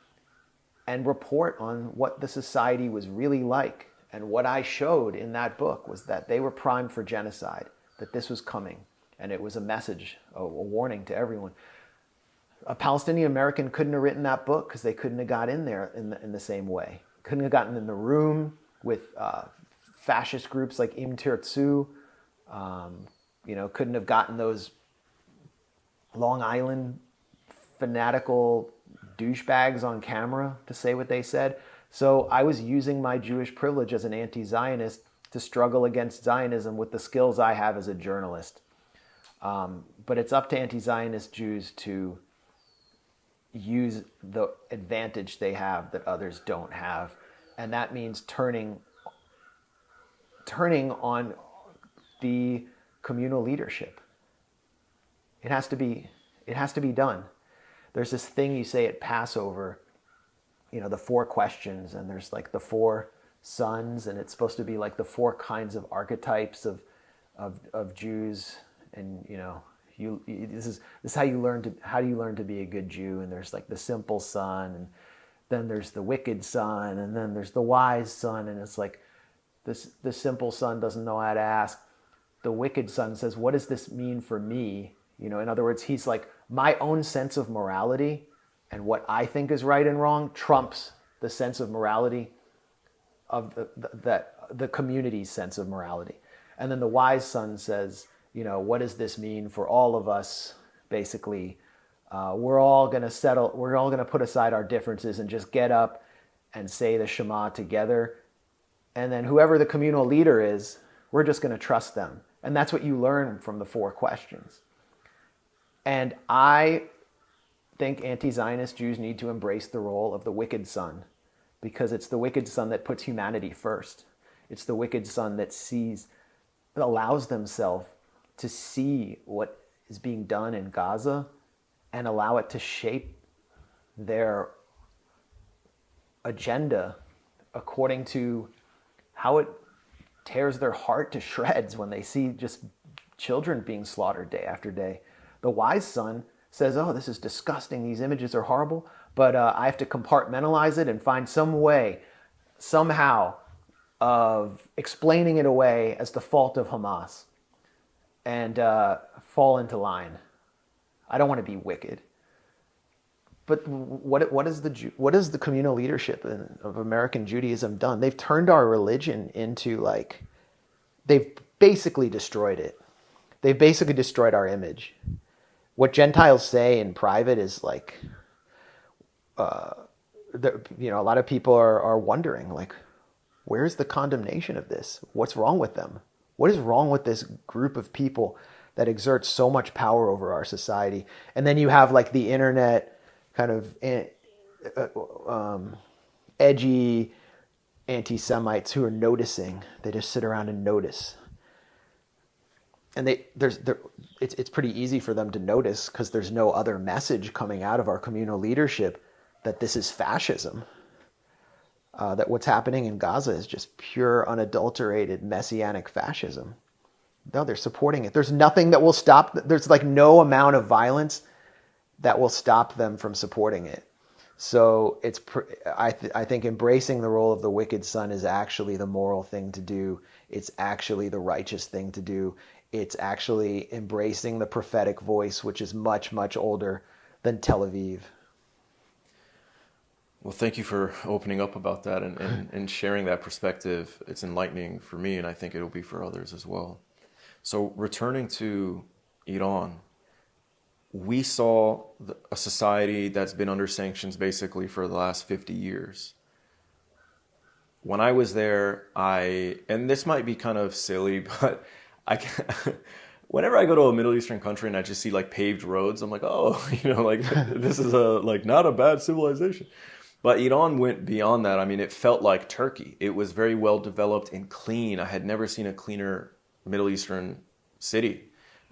and report on what the society was really like. And what I showed in that book was that they were primed for genocide, that this was coming. And it was a message, a warning to everyone. A Palestinian American couldn't have written that book because they couldn't have got in there in the same way. Couldn't have gotten in the room with fascist groups like Im Tirtzu. Couldn't have gotten those Long Island fanatical douchebags on camera to say what they said. So I was using my Jewish privilege as an anti-Zionist to struggle against Zionism with the skills I have as a journalist. But it's up to anti-Zionist Jews to use the advantage they have that others don't have. And that means turning on the communal leadership. It has to be done. There's this thing you say at Passover, the 4 questions, and there's like the 4 sons, and it's supposed to be like the 4 kinds of archetypes of Jews, and this is how you learn to be a good Jew. And there's like the simple son, and then there's the wicked son, and then there's the wise son, and it's like the simple son doesn't know how to ask. The wicked son says, what does this mean for me? In other words, he's like, my own sense of morality and what I think is right and wrong trumps the sense of morality of the community's sense of morality. And then the wise son says, what does this mean for all of us? Basically, we're all going to put aside our differences and just get up and say the Shema together. And then whoever the communal leader is, we're just going to trust them. And that's what you learn from the 4 questions. And I think anti-Zionist Jews need to embrace the role of the wicked son, because it's the wicked son that puts humanity first. It's the wicked son that allows themselves to see what is being done in Gaza and allow it to shape their agenda according to how it tears their heart to shreds when they see just children being slaughtered day after day. The wise son says, oh, this is disgusting, these images are horrible, but I have to compartmentalize it and find some way, somehow, of explaining it away as the fault of Hamas and fall into line. I don't want to be wicked. But what has the communal leadership of American Judaism done? They've turned our religion into they've basically destroyed it. They've basically destroyed our image. What Gentiles say in private is a lot of people are wondering, where's the condemnation of this? What's wrong with them? What is wrong with this group of people that exerts so much power over our society? And then you have the internet kind of edgy anti-Semites who are noticing. They just sit around and notice. And it's pretty easy for them to notice because there's no other message coming out of our communal leadership that this is fascism. That what's happening in Gaza is just pure, unadulterated, messianic fascism. No, they're supporting it. There's nothing that will stop. There's no amount of violence that will stop them from supporting it. So I think embracing the role of the wicked son is actually the moral thing to do. It's actually the righteous thing to do. It's actually embracing the prophetic voice, which is much, much older than Tel Aviv. Well, thank you for opening up about that and sharing that perspective. It's enlightening for me, and I think it'll be for others as well. So returning to Iran, we saw a society that's been under sanctions basically for the last 50 years. When I was there, and this might be kind of silly, but whenever I go to a Middle Eastern country and I just see paved roads, I'm like, oh, this is not a bad civilization. But Iran went beyond that. I mean, it felt like Turkey. It was very well developed and clean. I had never seen a cleaner Middle Eastern city.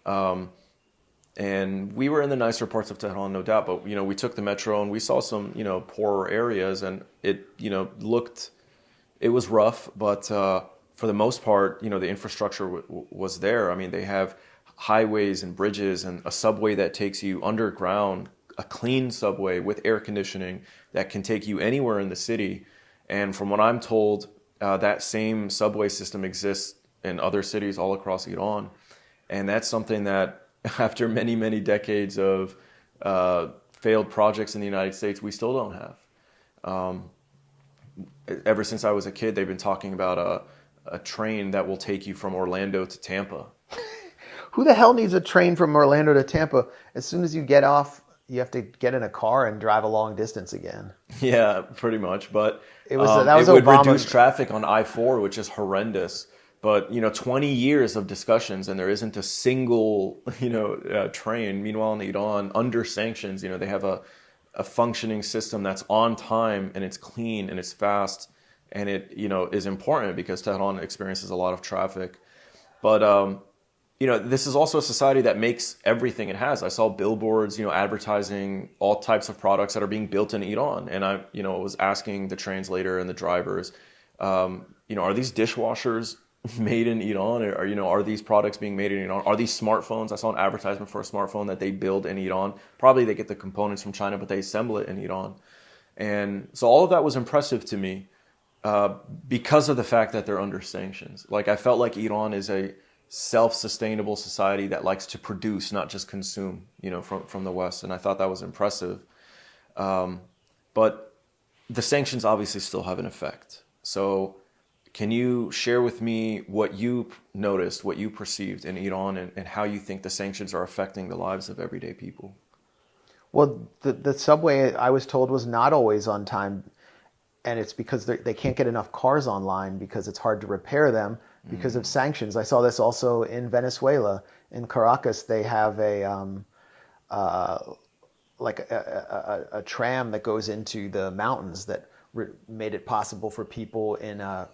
And we were in the nicer parts of Tehran, no doubt. But, we took the metro and we saw some, poorer areas, and it, it was rough. But for the most part, the infrastructure was there. I mean, they have highways and bridges and a subway that takes you underground a clean subway with air conditioning that can take you anywhere in the city. And from what I'm told, that same subway system exists in other cities all across Iran. And that's something that after many, many decades of failed projects in the United States, we still don't have. Ever since I was a kid, they've been talking about a train that will take you from Orlando to Tampa. Who the hell needs a train from Orlando to Tampa? As soon as you get off, you have to get in a car and drive a long distance again. Yeah, pretty much. But It was would Obama. reduce traffic on I-4, which is horrendous. But 20 years of discussions, and there isn't a single train. Meanwhile, in Iran, under sanctions, they have a functioning system that's on time and it's clean and it's fast, and it is important because Tehran experiences a lot of traffic. But this is also a society that makes everything it has. I saw billboards, advertising all types of products that are being built in Iran. And I, was asking the translator and the drivers, are these dishwashers made in Iran? Or, are these products being made in Iran? Are these smartphones? I saw an advertisement for a smartphone that they build in Iran. Probably they get the components from China, but they assemble it in Iran. And so all of that was impressive to me because of the fact that they're under sanctions. Like, I felt like Iran is a self-sustainable society that likes to produce, not just consume, from the West. And I thought that was impressive. But the sanctions obviously still have an effect. So can you share with me what you noticed, what you perceived in Iran, and how you think the sanctions are affecting the lives of everyday people? Well, the subway, I was told, was not always on time. And it's because they can't get enough cars online because it's hard to repair them because of sanctions. I saw this also in Venezuela. In Caracas, they have a tram that goes into the mountains that made it possible for people in a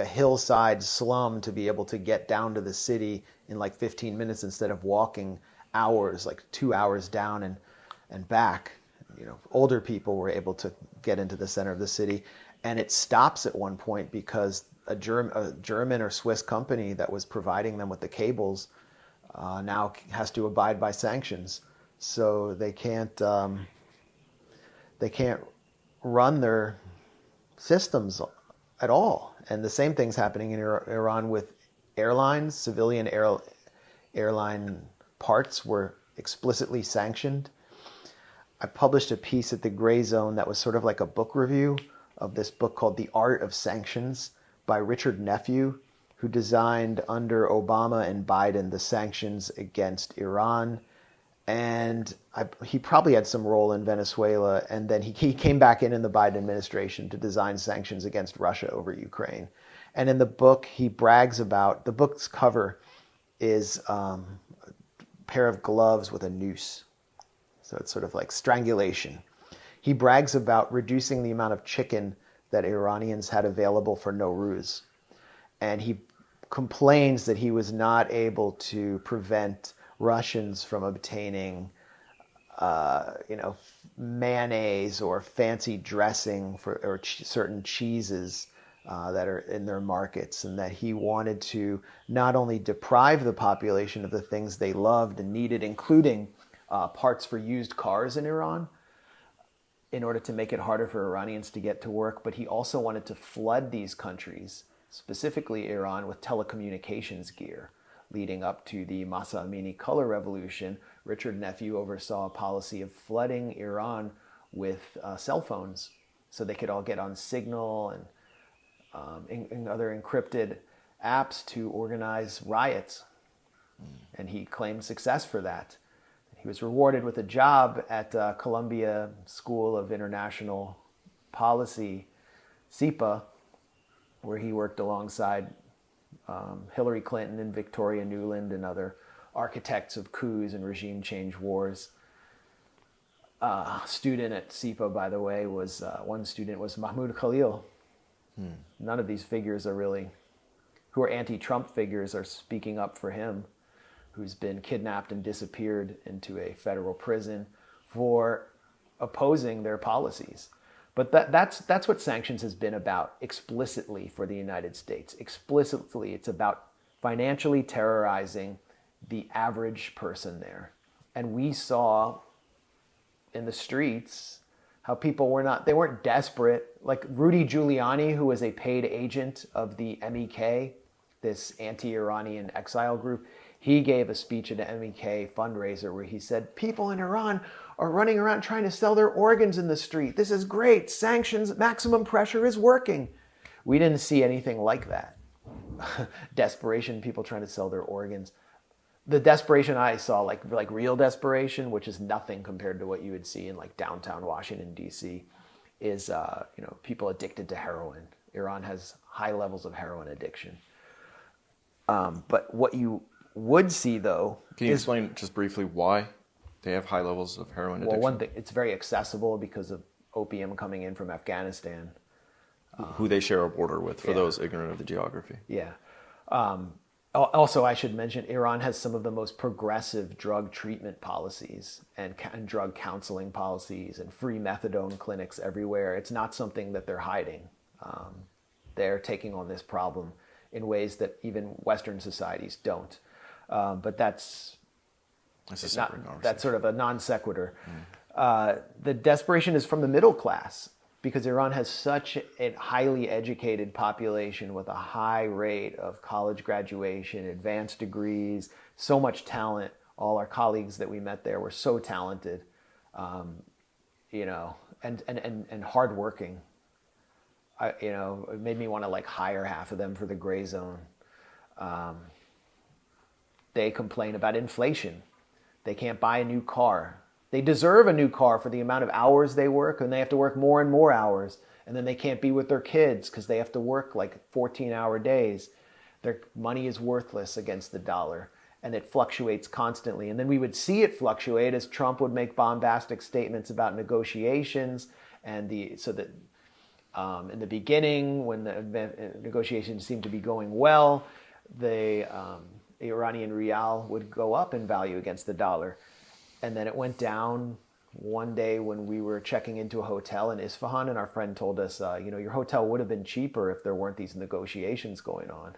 hillside slum to be able to get down to the city in like 15 minutes instead of walking hours, like 2 hours down and back. Older people were able to get into the center of the city, and it stops at one point because a German or Swiss company that was providing them with the cables now has to abide by sanctions, so they can't run their systems at all. And the same thing's happening in Iran with airlines. Civilian airline parts were explicitly sanctioned. I published a piece at the Gray Zone that was sort of like a book review of this book called The Art of Sanctions by Richard Nephew, who designed under Obama and Biden the sanctions against Iran. And he probably had some role in Venezuela. And then he came back in the Biden administration to design sanctions against Russia over Ukraine. And in the book, he brags about, the book's cover is a pair of gloves with a noose. So it's sort of like strangulation. He brags about reducing the amount of chicken that Iranians had available for Nowruz. And he complains that he was not able to prevent Russians from obtaining, mayonnaise or fancy dressing or certain cheeses that are in their markets, and that he wanted to not only deprive the population of the things they loved and needed, including parts for used cars in Iran, in order to make it harder for Iranians to get to work, but he also wanted to flood these countries, specifically Iran, with telecommunications gear. Leading up to the Masa Amini color revolution, Richard Nephew oversaw a policy of flooding Iran with cell phones so they could all get on Signal and other encrypted apps to organize riots. And he claimed success for that. He was rewarded with a job at Columbia School of International Policy, SIPA, where he worked alongside Hillary Clinton and Victoria Nuland and other architects of coups and regime change wars. Student at SIPA, by the way, one student was Mahmoud Khalil. None of these figures who are anti-Trump figures are speaking up for him, who's been kidnapped and disappeared into a federal prison for opposing their policies. But that's what sanctions has been about explicitly for the United States. Explicitly, it's about financially terrorizing the average person there. And we saw in the streets, how people weren't desperate. Like Rudy Giuliani, who was a paid agent of the MEK, this anti-Iranian exile group, he gave a speech at an MEK fundraiser where he said, people in Iran are running around trying to sell their organs in the street. This is great. Sanctions, maximum pressure is working. We didn't see anything like that. Desperation, people trying to sell their organs. The desperation I saw, like real desperation, which is nothing compared to what you would see in like downtown Washington, D.C., is people addicted to heroin. Iran has high levels of heroin addiction. But what you would see, though... Can you explain just briefly why they have high levels of heroin addiction? Well, one thing, it's very accessible because of opium coming in from Afghanistan. Who they share a border with, for those ignorant of the geography. Yeah. Also, I should mention, Iran has some of the most progressive drug treatment policies and drug counseling policies and free methadone clinics everywhere. It's not something that they're hiding. They're taking on this problem in ways that even Western societies don't. But that's sort of a non sequitur. The desperation is from the middle class, because Iran has such a highly educated population with a high rate of college graduation, advanced degrees, so much talent. All our colleagues that we met there were so talented, and hardworking. It made me want to like hire half of them for the gray zone. They complain about inflation. They can't buy a new car. They deserve a new car for the amount of hours they work, and they have to work more and more hours. And then they can't be with their kids because they have to work like 14-hour days. Their money is worthless against the dollar, and it fluctuates constantly. And then we would see it fluctuate as Trump would make bombastic statements about negotiations. And in the beginning, when the negotiations seemed to be going well, the Iranian rial would go up in value against the dollar. And then it went down one day when we were checking into a hotel in Isfahan, and our friend told us, your hotel would have been cheaper if there weren't these negotiations going on.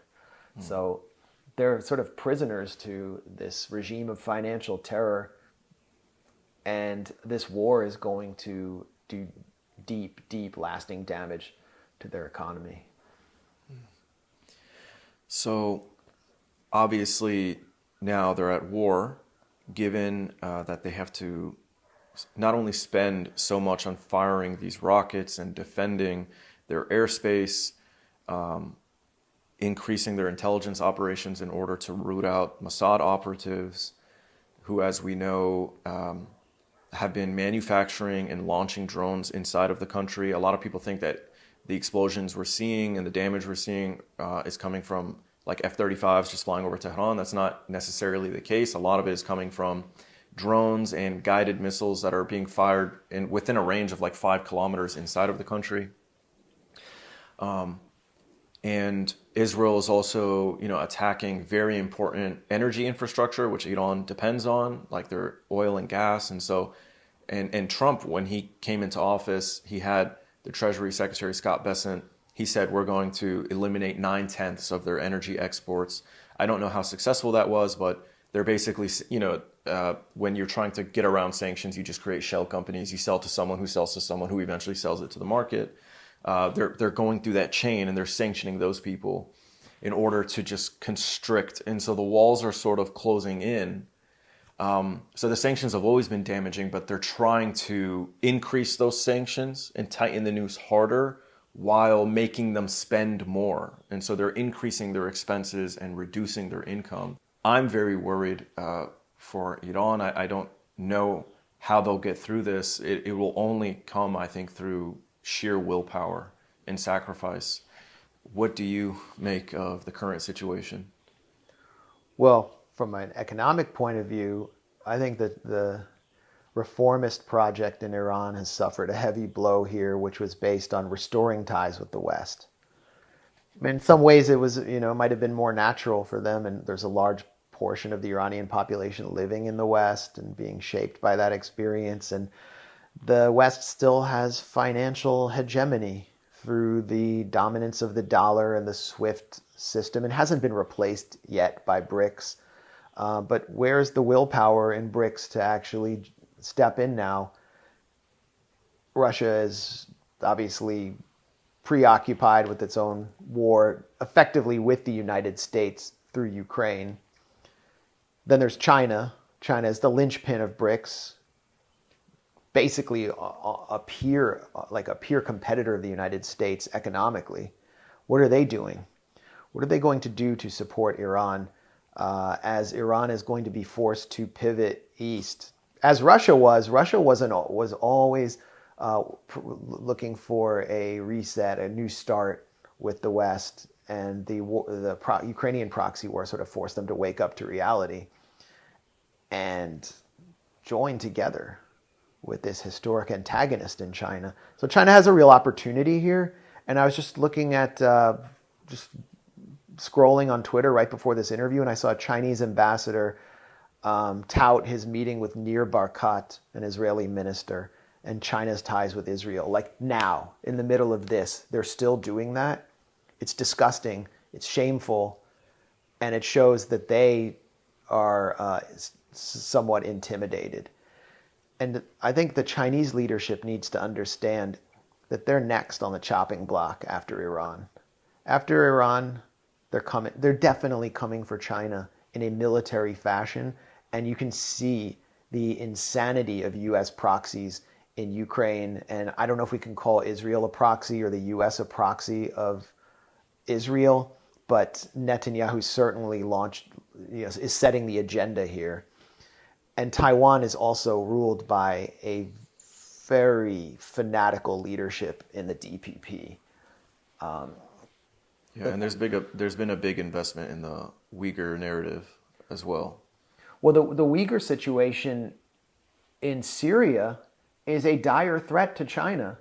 So they're sort of prisoners to this regime of financial terror, and this war is going to do deep, deep, lasting damage to their economy. So obviously now they're at war, given that they have to not only spend so much on firing these rockets and defending their airspace, increasing their intelligence operations in order to root out Mossad operatives, who, as we know, have been manufacturing and launching drones inside of the country. A lot of people think that the explosions we're seeing and the damage we're seeing is coming from like F-35s just flying over Tehran. That's not necessarily the case. A lot of it is coming from drones and guided missiles that are being fired within a range of like 5 kilometers inside of the country. And Israel is also, attacking very important energy infrastructure, which Iran depends on, like their oil and gas. And so, and Trump, when he came into office, he had the Treasury Secretary Scott Bessent. He said, we're going to eliminate 9/10 of their energy exports. I don't know how successful that was, but they're basically, when you're trying to get around sanctions, you just create shell companies. You sell to someone who sells to someone who eventually sells it to the market. They're going through that chain, and they're sanctioning those people in order to just constrict. And so the walls are sort of closing in. So the sanctions have always been damaging, but they're trying to increase those sanctions and tighten the noose harder while making them spend more. And so they're increasing their expenses and reducing their income. I'm very worried for Iran. I don't know how they'll get through this. It will only come, I think, through sheer willpower and sacrifice. What do you make of the current situation? Well, from an economic point of view, I think that the reformist project in Iran has suffered a heavy blow here, which was based on restoring ties with the West. I mean, in some ways it was, it might have been more natural for them, and there's a large portion of the Iranian population living in the West and being shaped by that experience. And the West still has financial hegemony through the dominance of the dollar and the SWIFT system. It hasn't been replaced yet by BRICS. But where's the willpower in BRICS to actually step in now Russia is obviously preoccupied with its own war, effectively with the United States through Ukraine. Then there's China. China is the linchpin of BRICS, basically a peer competitor of the United States economically. What are they doing? What are they going to do to support Iran as Iran is going to be forced to pivot east? As Russia was always looking for a reset, a new start with the West, and the Ukrainian proxy war sort of forced them to wake up to reality and join together with this historic antagonist in China. So China has a real opportunity here. And I was just looking at, just scrolling on Twitter right before this interview, and I saw a Chinese ambassador tout his meeting with Nir Barkat, an Israeli minister, and China's ties with Israel. Like now, in the middle of this, they're still doing that. It's disgusting. It's shameful. And it shows that they are somewhat intimidated. And I think the Chinese leadership needs to understand that they're next on the chopping block after Iran. After Iran, they're definitely coming for China in a military fashion. And you can see the insanity of US proxies in Ukraine. And I don't know if we can call Israel a proxy or the US a proxy of Israel, but Netanyahu certainly is setting the agenda here. And Taiwan is also ruled by a very fanatical leadership in the DPP. And there's been a big investment in the Uyghur narrative as well. Well, the Uyghur situation in Syria is a dire threat to China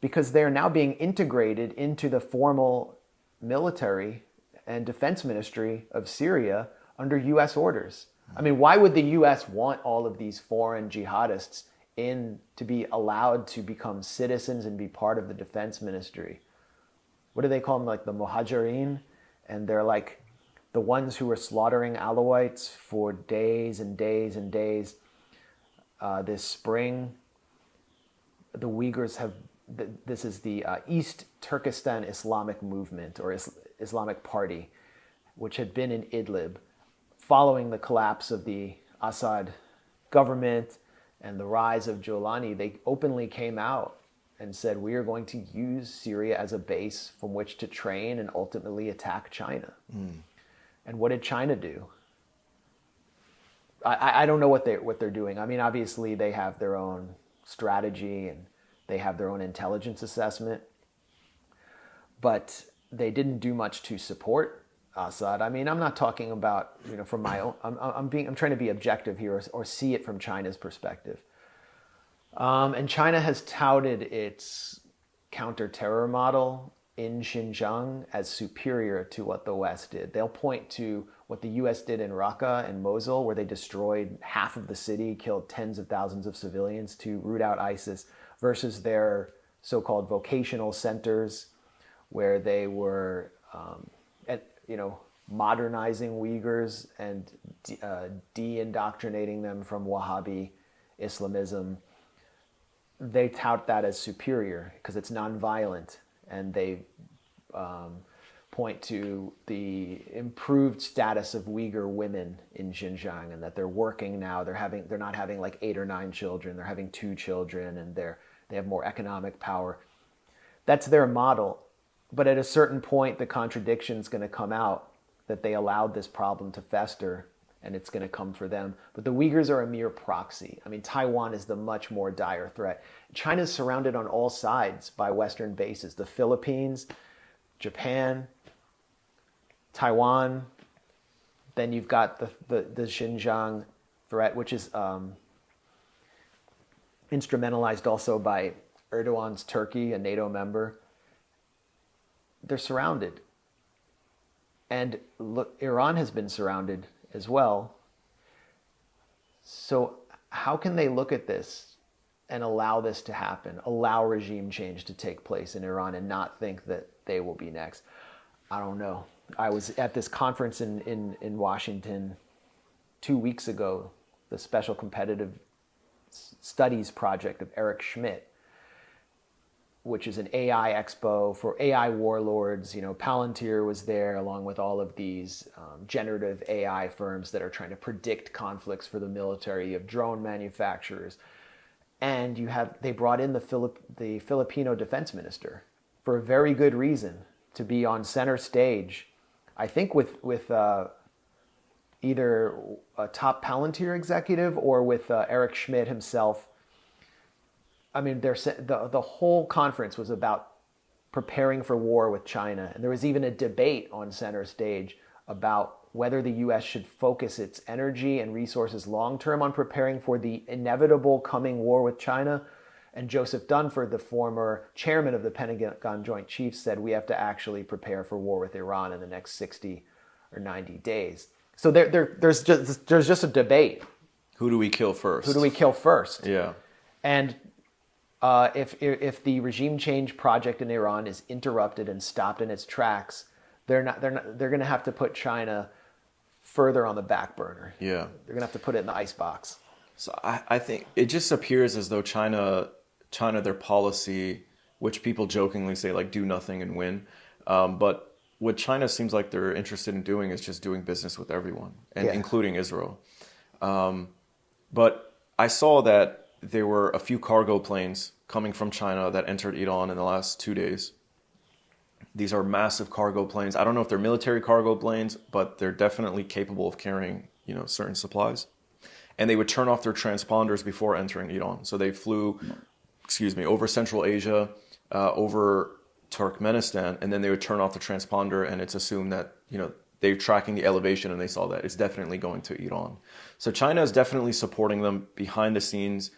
because they're now being integrated into the formal military and defense ministry of Syria under U.S. orders. I mean, why would the U.S. want all of these foreign jihadists to be allowed to become citizens and be part of the defense ministry? What do they call them? Like the Muhajirin? And they're like the ones who were slaughtering Alawites for days and days and days. This spring, the Uyghurs this is the East Turkestan Islamic Movement or Islamic Party, which had been in Idlib. Following the collapse of the Assad government and the rise of Jolani, they openly came out and said, we are going to use Syria as a base from which to train and ultimately attack China. And what did China do? I don't know what they're doing. I mean, obviously they have their own strategy and they have their own intelligence assessment, but they didn't do much to support Assad. I mean, I'm not talking about, from my own, I'm trying to be objective here or see it from China's perspective. And China has touted its counter-terror model in Xinjiang as superior to what the West did. They'll point to what the US did in Raqqa and Mosul, where they destroyed half of the city, killed tens of thousands of civilians to root out ISIS, versus their so-called vocational centers, where they were modernizing Uyghurs and de-indoctrinating them from Wahhabi Islamism. They tout that as superior because it's nonviolent, and they point to the improved status of Uyghur women in Xinjiang, and that they're working now. They're not having like 8 or 9 children. They're having 2 children, and they have more economic power. That's their model. But at a certain point, the contradiction's going to come out that they allowed this problem to fester, and it's going to come for them. But the Uyghurs are a mere proxy. I mean, Taiwan is the much more dire threat. China's surrounded on all sides by Western bases. The Philippines, Japan, Taiwan. Then you've got the Xinjiang threat, which is instrumentalized also by Erdogan's Turkey, a NATO member. They're surrounded. And look, Iran has been surrounded as well. So how can they look at this and allow this to happen, allow regime change to take place in Iran and not think that they will be next? I don't know. I was at this conference in Washington 2 weeks ago, the Special Competitive Studies Project of Eric Schmidt. which is an AI expo for AI warlords. Palantir was there along with all of these generative AI firms that are trying to predict conflicts for the military. You have drone manufacturers. And they brought in the Filipino defense minister for a very good reason to be on center stage, I think with either a top Palantir executive or with Eric Schmidt himself. I mean, the whole conference was about preparing for war with China. And there was even a debate on center stage about whether the U.S. should focus its energy and resources long-term on preparing for the inevitable coming war with China. And Joseph Dunford, the former chairman of the Pentagon Joint Chiefs, said we have to actually prepare for war with Iran in the next 60 or 90 days. So there's just a debate. Who do we kill first? Who do we kill first? Yeah. And if the regime change project in Iran is interrupted and stopped in its tracks, they're going to have to put China further on the back burner. Yeah. They're going to have to put it in the icebox. So I think it just appears as though China, their policy, which people jokingly say like do nothing and win, but what China seems like they're interested in doing is just doing business with everyone, and including Israel. But I saw that there were a few cargo planes coming from China that entered Iran in the last 2 days. These are massive cargo planes. I don't know if they're military cargo planes, but they're definitely capable of carrying, certain supplies. And they would turn off their transponders before entering Iran. So they flew, over Central Asia, over Turkmenistan, and then they would turn off the transponder, and it's assumed that, they're tracking the elevation and they saw that it's definitely going to Iran. So China is definitely supporting them behind the scenes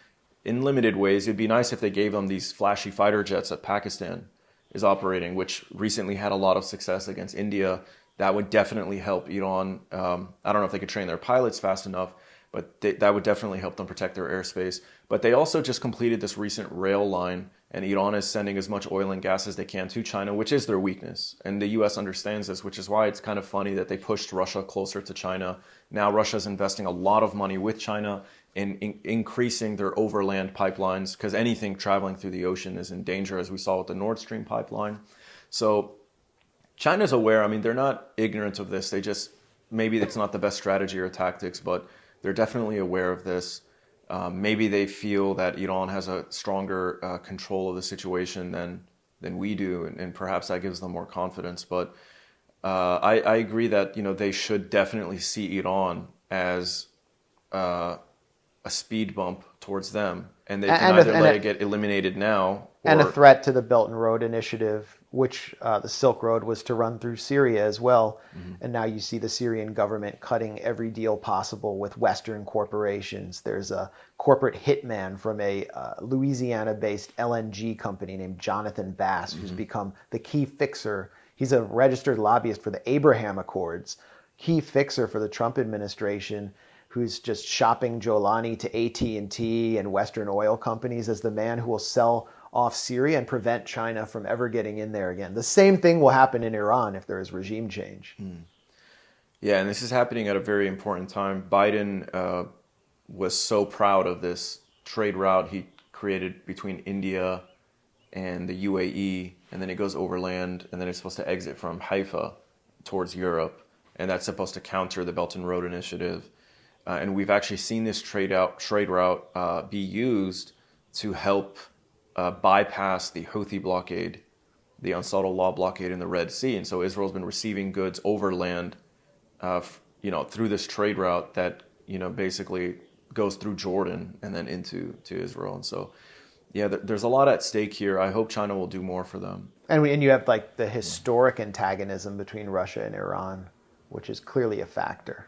in limited ways. It'd be nice if they gave them these flashy fighter jets that Pakistan is operating, which recently had a lot of success against India. That would definitely help Iran. I don't know if they could train their pilots fast enough, but that would definitely help them protect their airspace. But they also just completed this recent rail line, and Iran is sending as much oil and gas as they can to China, which is their weakness. And the U.S. understands this, which is why it's kind of funny that they pushed Russia closer to China. Now Russia is investing a lot of money with China in increasing their overland pipelines, because anything traveling through the ocean is in danger, as we saw with the Nord Stream pipeline. So China's aware. I mean, they're not ignorant of this. They just, maybe it's not the best strategy or tactics, but they're definitely aware of this. Maybe they feel that Iran has a stronger control of the situation than we do, and perhaps that gives them more confidence. But I agree that they should definitely see Iran as a speed bump towards them, and they can either let it get eliminated now, and a threat to the Belt and Road Initiative, which the Silk Road was to run through Syria as well. Mm-hmm. And now you see the Syrian government cutting every deal possible with Western corporations. There's a corporate hitman from a Louisiana-based LNG company named Jonathan Bass, who's become the key fixer. He's a registered lobbyist for the Abraham Accords, key fixer for the Trump administration, who's just shopping Jolani to AT&T and Western oil companies as the man who will sell off Syria and prevent China from ever getting in there again. The same thing will happen in Iran if there is regime change. Yeah, and this is happening at a very important time. Biden was so proud of this trade route he created between India and the UAE, and then it goes overland, and then it's supposed to exit from Haifa towards Europe, and that's supposed to counter the Belt and Road Initiative. And we've actually seen this trade route be used to help bypass the Houthi blockade, the Ansar Allah blockade in the Red Sea. And so Israel's been receiving goods overland, through this trade route that, basically goes through Jordan and then into Israel. And so, yeah, there's a lot at stake here. I hope China will do more for them. And you have like the historic antagonism between Russia and Iran, which is clearly a factor.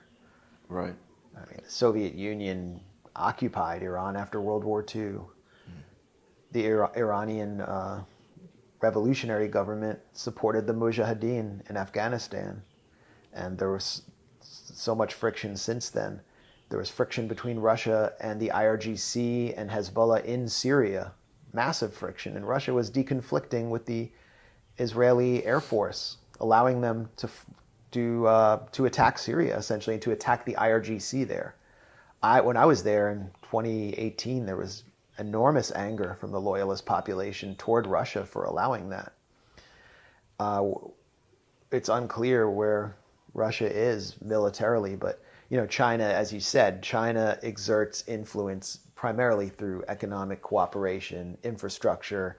Right. I mean, the Soviet Union occupied Iran after World War II. The Iranian revolutionary government supported the Mujahideen in Afghanistan. And there was so much friction since then. There was friction between Russia and the IRGC and Hezbollah in Syria. Massive friction. And Russia was deconflicting with the Israeli Air Force, allowing them to attack Syria, essentially, and to attack the IRGC there. When I was there in 2018, there was enormous anger from the loyalist population toward Russia for allowing that. It's unclear where Russia is militarily, but China, as you said, China exerts influence primarily through economic cooperation, infrastructure.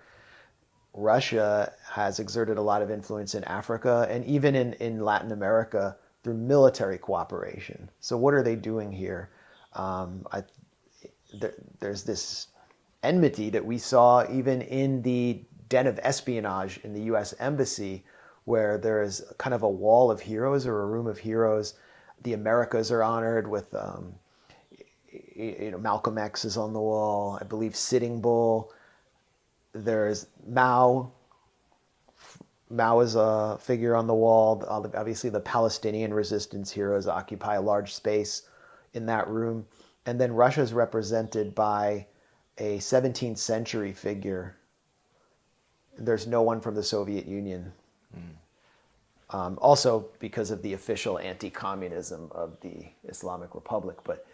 Russia has exerted a lot of influence in Africa and even in Latin America through military cooperation. So what are they doing here? There's this enmity that we saw even in the den of espionage in the U.S. Embassy, where there is kind of a wall of heroes or a room of heroes. The Americas are honored with, Malcolm X is on the wall. I believe Sitting Bull. There's Mao. Mao is a figure on the wall. Obviously, the Palestinian resistance heroes occupy a large space in that room. And then Russia is represented by a 17th century figure. There's no one from the Soviet Union. Also because of the official anti-communism of the Islamic Republic. But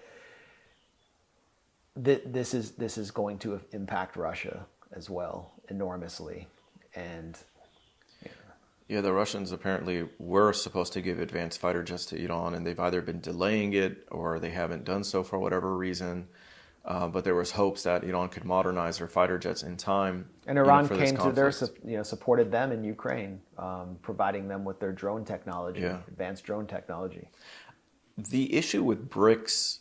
this is going to impact Russia as well enormously. And yeah, the Russians apparently were supposed to give advanced fighter jets to Iran, and they've either been delaying it or they haven't done so for whatever reason. But there was hopes that Iran could modernize their fighter jets in time. And Iran came to their, supported them in Ukraine, providing them with their drone technology, advanced drone technology. The issue with BRICS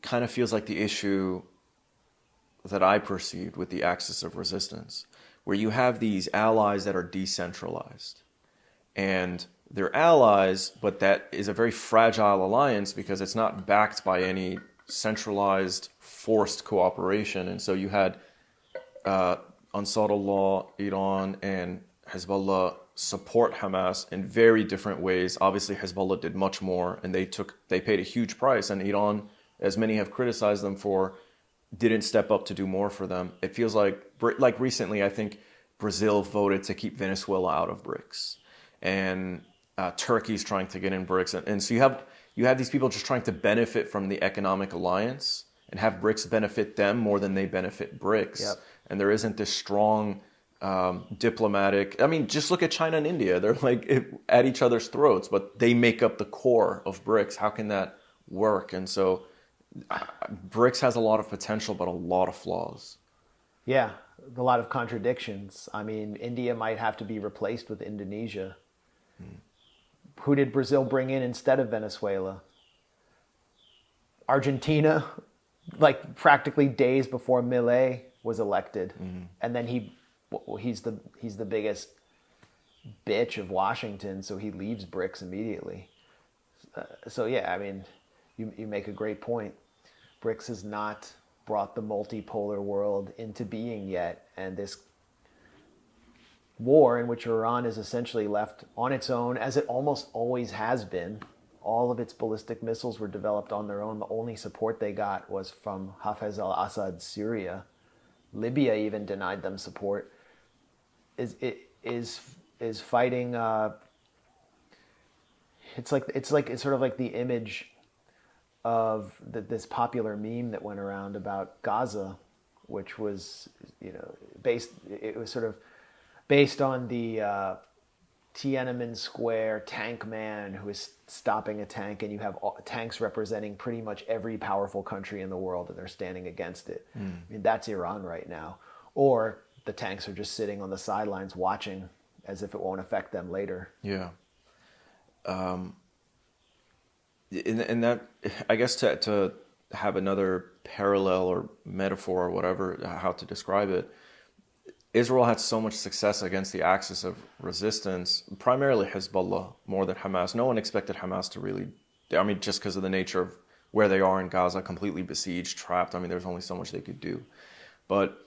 kind of feels like the issue that I perceived with the axis of resistance, where you have these allies that are decentralized. And they're allies, but that is a very fragile alliance because it's not backed by any centralized, forced cooperation. And so you had Ansarullah, Iran, and Hezbollah support Hamas in very different ways. Obviously, Hezbollah did much more, and they paid a huge price. And Iran, as many have criticized them for, didn't step up to do more for them. It feels like recently, I think Brazil voted to keep Venezuela out of BRICS, and Turkey's trying to get in BRICS, and so you have these people just trying to benefit from the economic alliance and have BRICS benefit them more than they benefit BRICS. Yep. And there isn't this strong diplomatic. I mean, just look at China and India; they're like at each other's throats, but they make up the core of BRICS. How can that work? And so BRICS has a lot of potential, but a lot of flaws. Yeah, a lot of contradictions. I mean, India might have to be replaced with Indonesia. Who did Brazil bring in instead of Venezuela? Argentina, like practically days before Milei was elected, and then he's the biggest bitch of Washington, so he leaves BRICS immediately. So yeah, I mean, you make a great point. BRICS has not brought the multipolar world into being yet, and this war in which Iran is essentially left on its own, as it almost always has been. All of its ballistic missiles were developed on their own. The only support they got was from Hafez al-Assad's Syria. Libya even denied them support. Is fighting. It's sort of like the image of this popular meme that went around about Gaza, which was based on the Tiananmen Square tank man who is stopping a tank, and you have tanks representing pretty much every powerful country in the world, and they're standing against it. I mean, that's Iran right now. Or the tanks are just sitting on the sidelines watching as if it won't affect them later. Yeah. And that, I guess, to have another parallel or metaphor or whatever, how to describe it, Israel had so much success against the axis of resistance, primarily Hezbollah, more than Hamas. No one expected Hamas to really, just because of the nature of where they are in Gaza, completely besieged, trapped. I mean, there's only so much they could do. But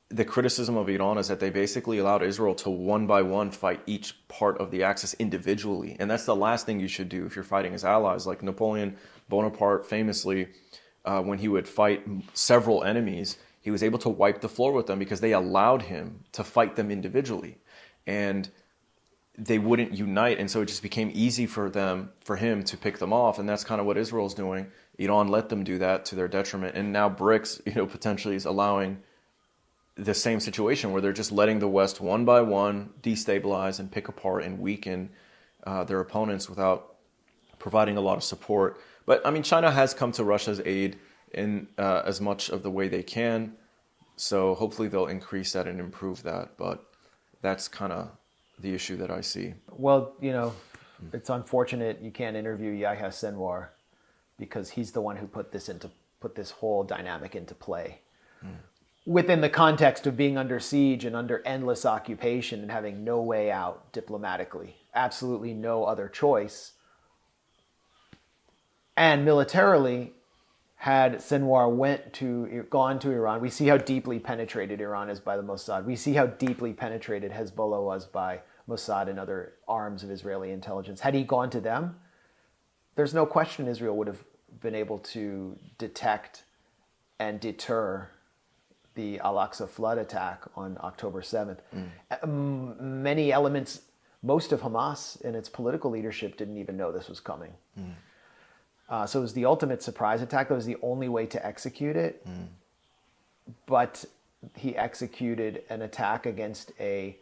the criticism of Iran is that they basically allowed Israel to one by one fight each part of the axis individually. And that's the last thing you should do if you're fighting as allies. Like Napoleon Bonaparte famously, when he would fight several enemies, he was able to wipe the floor with them because they allowed him to fight them individually. And they wouldn't unite, and so it just became easy for him to pick them off, and that's kind of what Israel's doing. Iran let them do that to their detriment, and now BRICS, potentially is allowing the same situation where they're just letting the West one by one destabilize and pick apart and weaken their opponents without providing a lot of support. But I mean, China has come to Russia's aid in as much of the way they can, so hopefully they'll increase that and improve that. But that's kind of the issue that I see. Well, it's unfortunate you can't interview Yahya Sinwar because he's the one who put this whole dynamic into play. Within the context of being under siege and under endless occupation and having no way out diplomatically, absolutely no other choice. And militarily, had Sinwar gone to Iran, we see how deeply penetrated Iran is by the Mossad. We see how deeply penetrated Hezbollah was by Mossad and other arms of Israeli intelligence. Had he gone to them, there's no question Israel would have been able to detect and deter the Al-Aqsa flood attack on October 7th. Many elements, most of Hamas and its political leadership didn't even know this was coming. So it was the ultimate surprise attack. That was the only way to execute it. But he executed an attack against a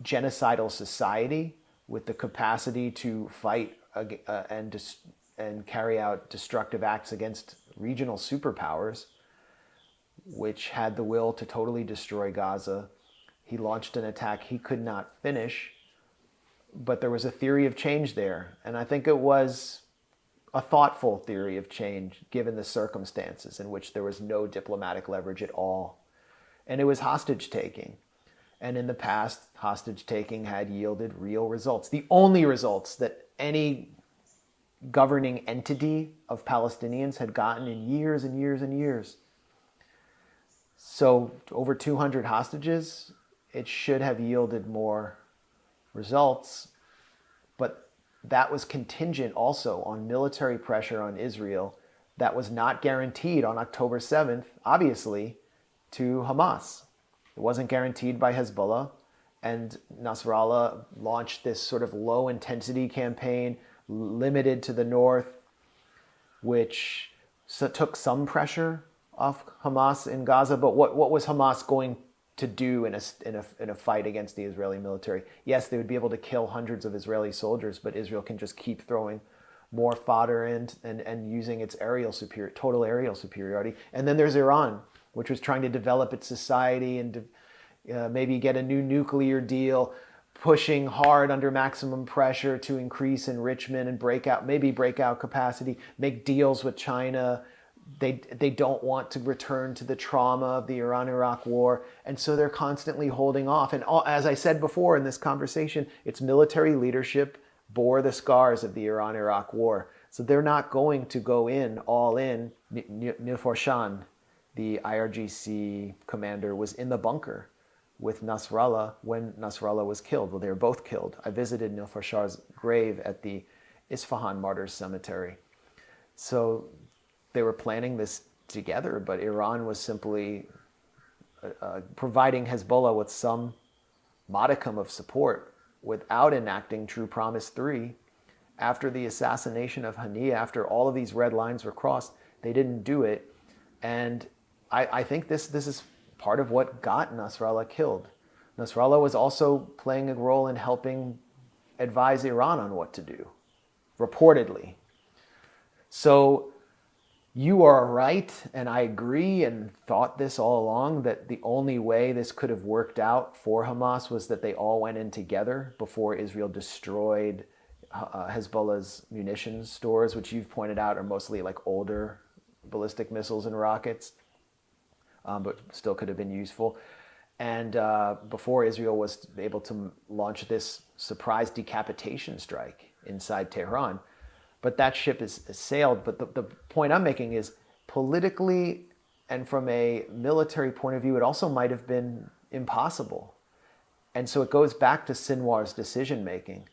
genocidal society with the capacity to fight and carry out destructive acts against regional superpowers, which had the will to totally destroy Gaza. He launched an attack he could not finish, but there was a theory of change there. And I think it was a thoughtful theory of change, given the circumstances in which there was no diplomatic leverage at all. And it was hostage-taking. And in the past, hostage-taking had yielded real results. The only results that any governing entity of Palestinians had gotten in years and years and years. So over 200 hostages, it should have yielded more results, but that was contingent also on military pressure on Israel that was not guaranteed on October 7th, obviously, to Hamas. It wasn't guaranteed by Hezbollah, and Nasrallah launched this sort of low-intensity campaign limited to the north, which took some pressure off Hamas in Gaza. But what was Hamas going to do in a fight against the Israeli military? Yes, they would be able to kill hundreds of Israeli soldiers, but Israel can just keep throwing more fodder and using its total aerial superiority. And then there's Iran, which was trying to develop its society and maybe get a new nuclear deal, pushing hard under maximum pressure to increase enrichment and break out capacity, make deals with China. They don't want to return to the trauma of the Iran-Iraq war, and so they're constantly holding off. And as I said before in this conversation, its military leadership bore the scars of the Iran-Iraq war. So they're not going to go in all in. Nilforshan, the IRGC commander, was in the bunker with Nasrallah when Nasrallah was killed. Well, they were both killed. I visited Nilforshan's grave at the Isfahan Martyrs Cemetery. So they were planning this together, but Iran was simply providing Hezbollah with some modicum of support without enacting True Promise 3. After the assassination of Haniyeh, after all of these red lines were crossed, they didn't do it. And I think this is part of what got Nasrallah killed. Nasrallah was also playing a role in helping advise Iran on what to do, reportedly. So you are right, and I agree and thought this all along, that the only way this could have worked out for Hamas was that they all went in together before Israel destroyed Hezbollah's munitions stores, which you've pointed out are mostly like older ballistic missiles and rockets, but still could have been useful. And before Israel was able to launch this surprise decapitation strike inside Tehran. But that ship has sailed. But the point I'm making is, politically and from a military point of view, it also might have been impossible. And so it goes back to Sinwar's decision-making.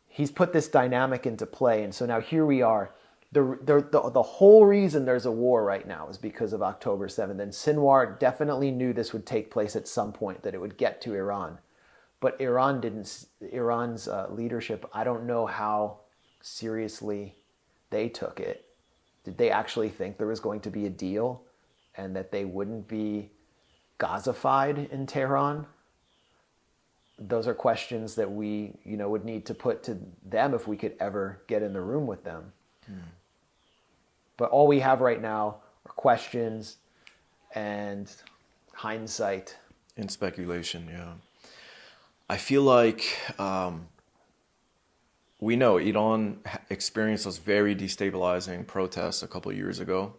He's put this dynamic into play. And so now here we are. The whole reason there's a war right now is because of October 7th. And Sinwar definitely knew this would take place at some point, that it would get to Iran. But Iran's leadership, I don't know how seriously they took it. Did they actually think there was going to be a deal and that they wouldn't be Gazified in Tehran? Those are questions that we, would need to put to them if we could ever get in the room with them. But all we have right now are questions and hindsight. In speculation, yeah. I feel like we know Iran experienced those very destabilizing protests a couple of years ago.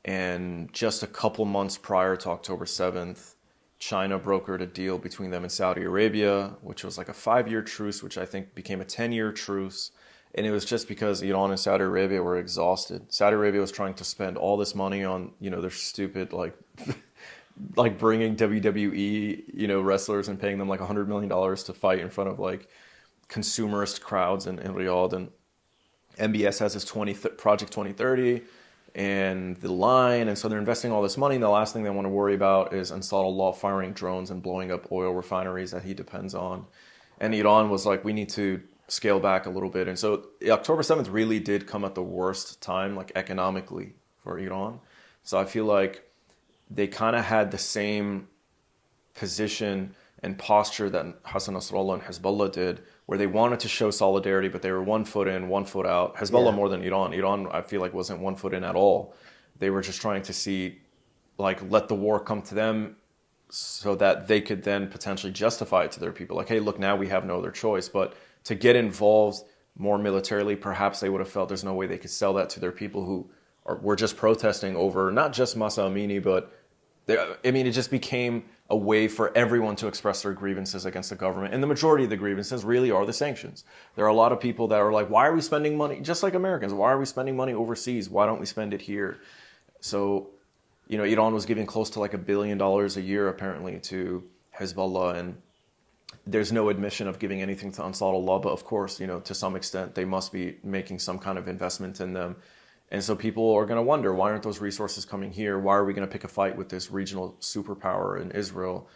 And just a couple months prior to October 7th, China brokered a deal between them and Saudi Arabia, which was like a 5-year truce, which I think became a 10-year truce. And it was just because Iran and Saudi Arabia were exhausted. Saudi Arabia was trying to spend all this money on, their stupid, like bringing WWE, wrestlers and paying them like $100 million to fight in front of like consumerist crowds in Riyadh. And MBS has this Project 2030 and the line. And so they're investing all this money. And the last thing they want to worry about is Ansarullah firing drones and blowing up oil refineries that he depends on. And Iran was like, we need to scale back a little bit. And so October 7th really did come at the worst time, like economically for Iran. So I feel like they kind of had the same position and posture that Hassan Nasrallah and Hezbollah did, where they wanted to show solidarity, but they were 1 foot in, 1 foot out. Hezbollah more than Iran. Iran, I feel like, wasn't 1 foot in at all. They were just trying to see, like, let the war come to them so that they could then potentially justify it to their people. Like, hey, look, now we have no other choice. But to get involved more militarily, perhaps they would have felt there's no way they could sell that to their people who were just protesting over not just Masa Amini, but it just became a way for everyone to express their grievances against the government. And the majority of the grievances really are the sanctions. There are a lot of people that are like, why are we spending money, just like Americans, why are we spending money overseas? Why don't we spend it here? So, Iran was giving close to like $1 billion a year, apparently, to Hezbollah. And there's no admission of giving anything to Ansarullah, but of course, to some extent, they must be making some kind of investment in them. And so people are going to wonder, why aren't those resources coming here? Why are we going to pick a fight with this regional superpower in Israel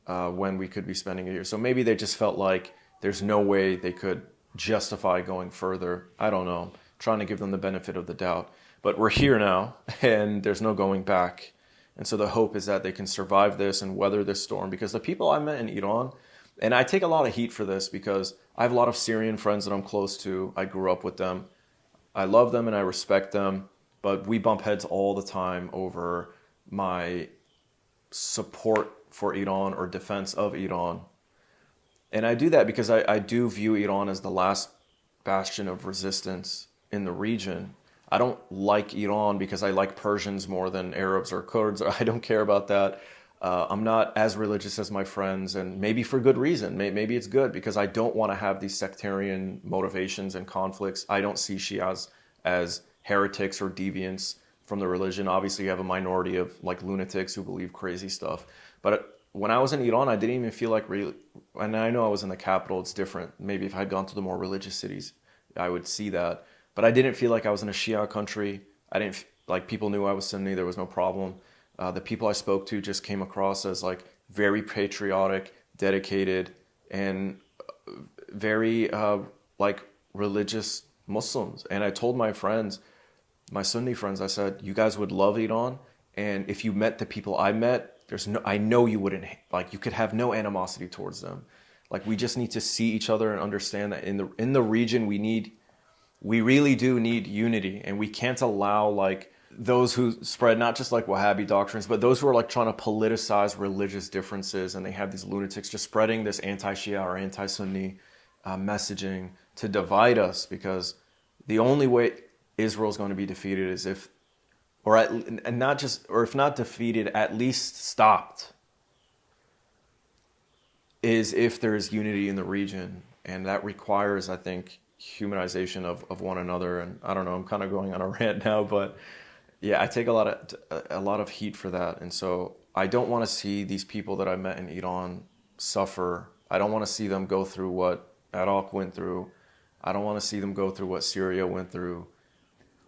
when we could be spending it here? So maybe they just felt like there's no way they could justify going further. I don't know, trying to give them the benefit of the doubt. But we're here now, and there's no going back. And so the hope is that they can survive this and weather this storm. Because the people I met in Iran, and I take a lot of heat for this because I have a lot of Syrian friends that I'm close to. I grew up with them. I love them and I respect them, but we bump heads all the time over my support for Iran or defense of Iran. And I do that because I do view Iran as the last bastion of resistance in the region. I don't like Iran because I like Persians more than Arabs or Kurds. I don't care about that. I'm not as religious as my friends, and maybe for good reason. Maybe it's good because I don't want to have these sectarian motivations and conflicts. I don't see Shias as heretics or deviants from the religion. Obviously, you have a minority of like lunatics who believe crazy stuff. But when I was in Iran, I didn't even feel like really, and I know I was in the capital, it's different. Maybe if I'd gone to the more religious cities, I would see that. But I didn't feel like I was in a Shia country. I didn't, like, people knew I was Sunni, there was no problem. The people I spoke to just came across as like very patriotic, dedicated, and very like religious Muslims. And I told my friends, my Sunni friends, I said, you guys would love Iran. And if you met the people I met, I know you wouldn't, like, you could have no animosity towards them. Like, we just need to see each other and understand that in the region, we really do need unity, and we can't allow like those who spread not just like Wahhabi doctrines, but those who are like trying to politicize religious differences, and they have these lunatics just spreading this anti-Shia or anti-Sunni messaging to divide us, because the only way Israel's going to be defeated is if not defeated, at least stopped, is if there's unity in the region. And that requires, I think, humanization of one another. And I don't know, I'm kind of going on a rant now, but yeah, I take a lot of heat for that. And so I don't want to see these people that I met in Iran suffer. I don't want to see them go through what Iraq went through. I don't want to see them go through what Syria went through.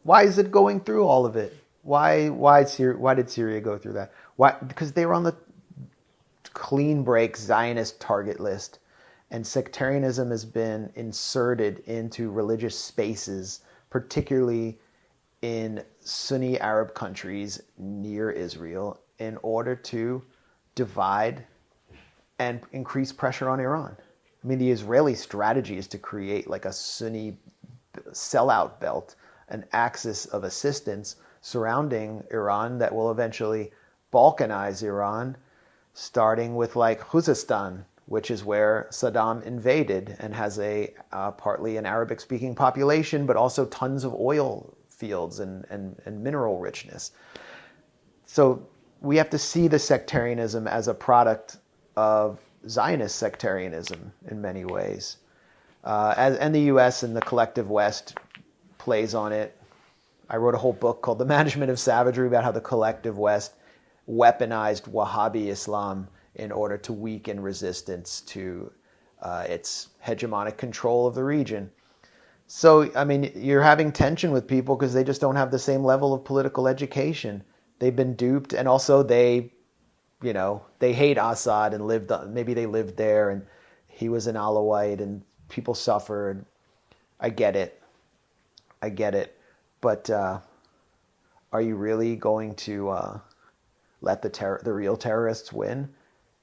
Why is it going through all of it? Why did Syria go through that? Why? Because they were on the clean break Zionist target list, and sectarianism has been inserted into religious spaces, particularly in Sunni Arab countries near Israel, in order to divide and increase pressure on Iran. I mean, the Israeli strategy is to create like a Sunni sellout belt, an axis of assistance surrounding Iran that will eventually balkanize Iran, starting with like Khuzestan, which is where Saddam invaded and has a partly an Arabic-speaking population, but also tons of oil fields and mineral richness. So we have to see the sectarianism as a product of Zionist sectarianism in many ways. And the U.S. and the collective West plays on it. I wrote a whole book called The Management of Savagery about how the collective West weaponized Wahhabi Islam in order to weaken resistance to its hegemonic control of the region. So, I mean, you're having tension with people because they just don't have the same level of political education. They've been duped, and also they hate Assad and maybe they lived there and he was an Alawite and people suffered. I get it. But are you really going to let the real terrorists win?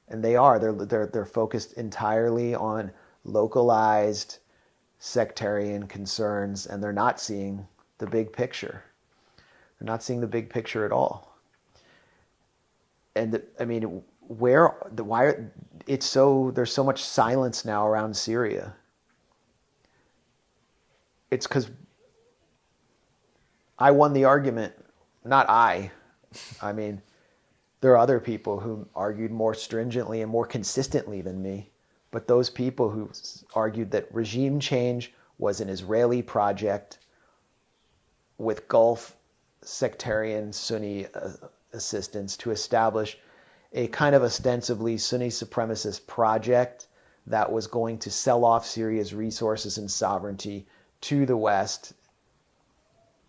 And they are. They're focused entirely on localized sectarian concerns, and they're not seeing the big picture. They're not seeing the big picture at all. And I mean, there's so much silence now around Syria. It's because I won the argument, not I. I mean, there are other people who argued more stringently and more consistently than me. But those people who argued that regime change was an Israeli project with Gulf sectarian Sunni assistance to establish a kind of ostensibly Sunni supremacist project that was going to sell off Syria's resources and sovereignty to the West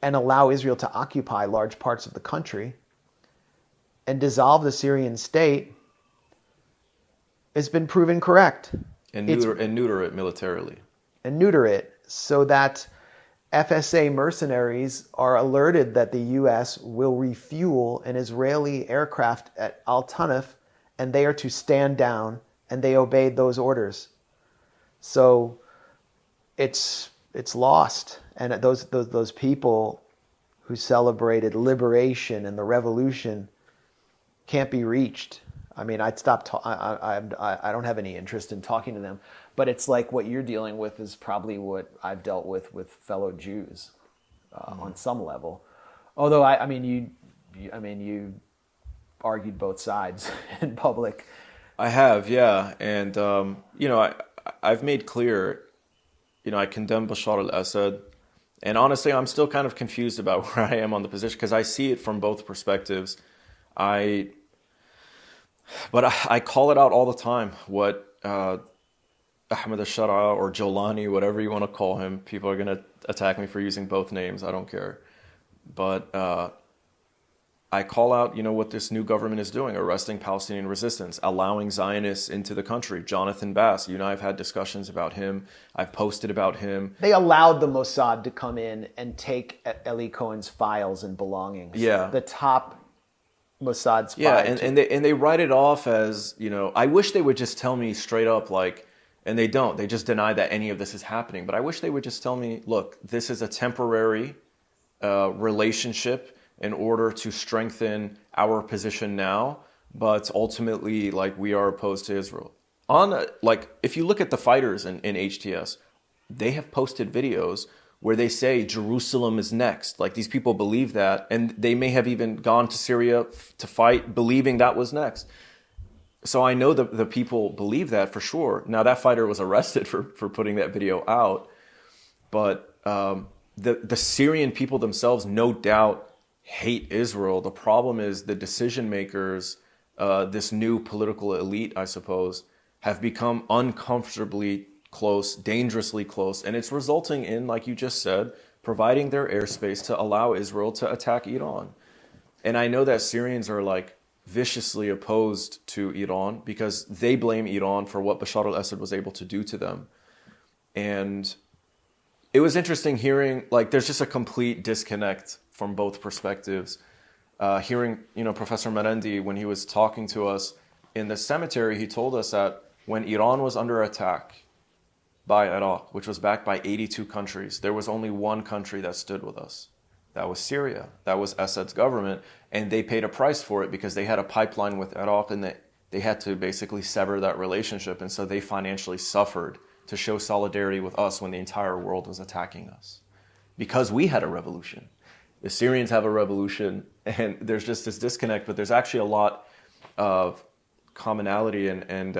and allow Israel to occupy large parts of the country and dissolve the Syrian state has been proven correct. And neuter it militarily. And neuter it so that FSA mercenaries are alerted that the U.S. will refuel an Israeli aircraft at Al Tanf, and they are to stand down, and they obeyed those orders. So it's lost. And those people who celebrated liberation and the revolution can't be reached. I mean, I don't have any interest in talking to them, but it's like what you're dealing with is probably what I've dealt with fellow Jews on some level. Although you argued both sides in public. I have, yeah, and I've made clear, I condemn Bashar al-Assad, and honestly, I'm still kind of confused about where I am on the position because I see it from both perspectives. But I call it out all the time, what Ahmad al-Shara or Jolani, whatever you want to call him. People are going to attack me for using both names. I don't care. But I call out, what this new government is doing, arresting Palestinian resistance, allowing Zionists into the country. Jonathan Bass, you and I have had discussions about him. I've posted about him. They allowed the Mossad to come in and take Eli Cohen's files and belongings. Yeah. The top Mossad spy. Yeah, and they write it off as, I wish they would just tell me straight up, and they don't. They just deny that any of this is happening. But I wish they would just tell me, look, this is a temporary relationship in order to strengthen our position now, but ultimately, we are opposed to Israel. If you look at the fighters in HTS, they have posted videos where they say Jerusalem is next. These people believe that, and they may have even gone to Syria to fight believing that was next. So I know the people believe that for sure. Now, that fighter was arrested for putting that video out, but the Syrian people themselves no doubt hate Israel. The problem is the decision makers, this new political elite, I suppose, have become uncomfortably close, dangerously close, and it's resulting in, like you just said, providing their airspace to allow Israel to attack Iran. And I know that Syrians are viciously opposed to Iran because they blame Iran for what Bashar al-Assad was able to do to them. And it was interesting hearing, like, there's just a complete disconnect from both perspectives. Hearing, Professor Merendi, when he was talking to us in the cemetery, he told us that when Iran was under attack by Iraq, which was backed by 82 countries, there was only one country that stood with us. That was Syria. That was Assad's government. And they paid a price for it because they had a pipeline with Iraq and they had to basically sever that relationship. And so they financially suffered to show solidarity with us when the entire world was attacking us. Because we had a revolution. The Syrians have a revolution, and there's just this disconnect, but there's actually a lot of commonality and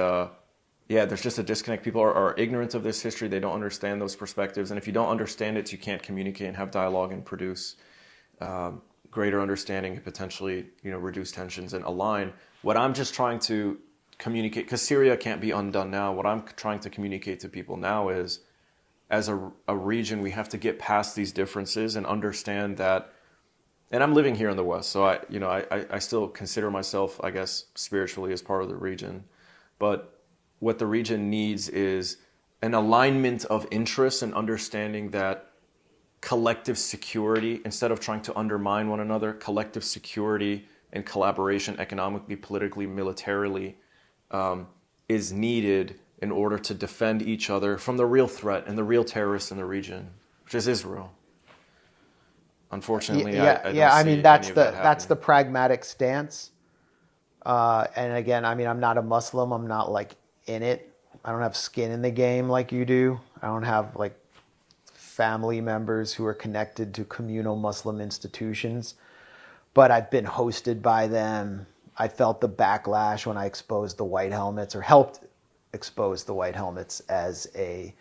there's just a disconnect. People are ignorant of this history. They don't understand those perspectives. And if you don't understand it, you can't communicate and have dialogue and produce greater understanding and potentially, reduce tensions and align. What I'm just trying to communicate, because Syria can't be undone now, what I'm trying to communicate to people now is, as a region, we have to get past these differences and understand that, and I'm living here in the West, so I still consider myself, I guess, spiritually as part of the region. But what the region needs is an alignment of interests and understanding that collective security, instead of trying to undermine one another, collective security and collaboration economically, politically, militarily is needed in order to defend each other from the real threat and the real terrorists in the region, which is Israel. Unfortunately, I mean that's the pragmatic stance. And again, I mean, I'm not a Muslim. I'm not like in it. I don't have skin in the game like you do. I don't have like family members who are connected to communal Muslim institutions, but I've been hosted by them. I felt the backlash when I exposed the white helmets or helped expose the white helmets as a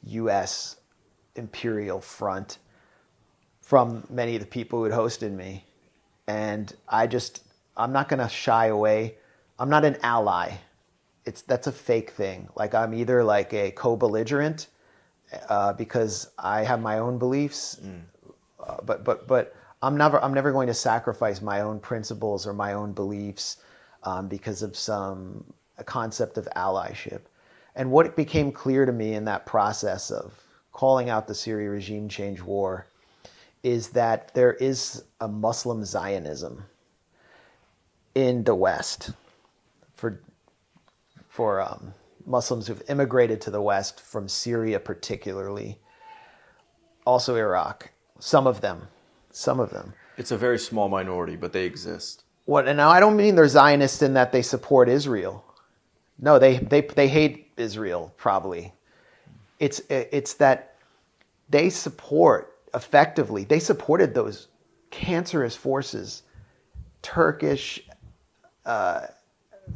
U.S. imperial front from many of the people who had hosted me. And I'm not going to shy away. I'm not an ally. That's a fake thing. Like, I'm either like a co-belligerent because I have my own beliefs, but I'm never going to sacrifice my own principles or my own beliefs because of a concept of allyship. And what became clear to me in that process of calling out the Syria regime change war is that there is a Muslim Zionism in the West for Muslims who've immigrated to the West from Syria particularly, also Iraq, some of them. It's a very small minority, but they exist. And now I don't mean they're Zionists in that they support Israel. No, they hate Israel, probably. It's that they supported those cancerous forces, Turkish,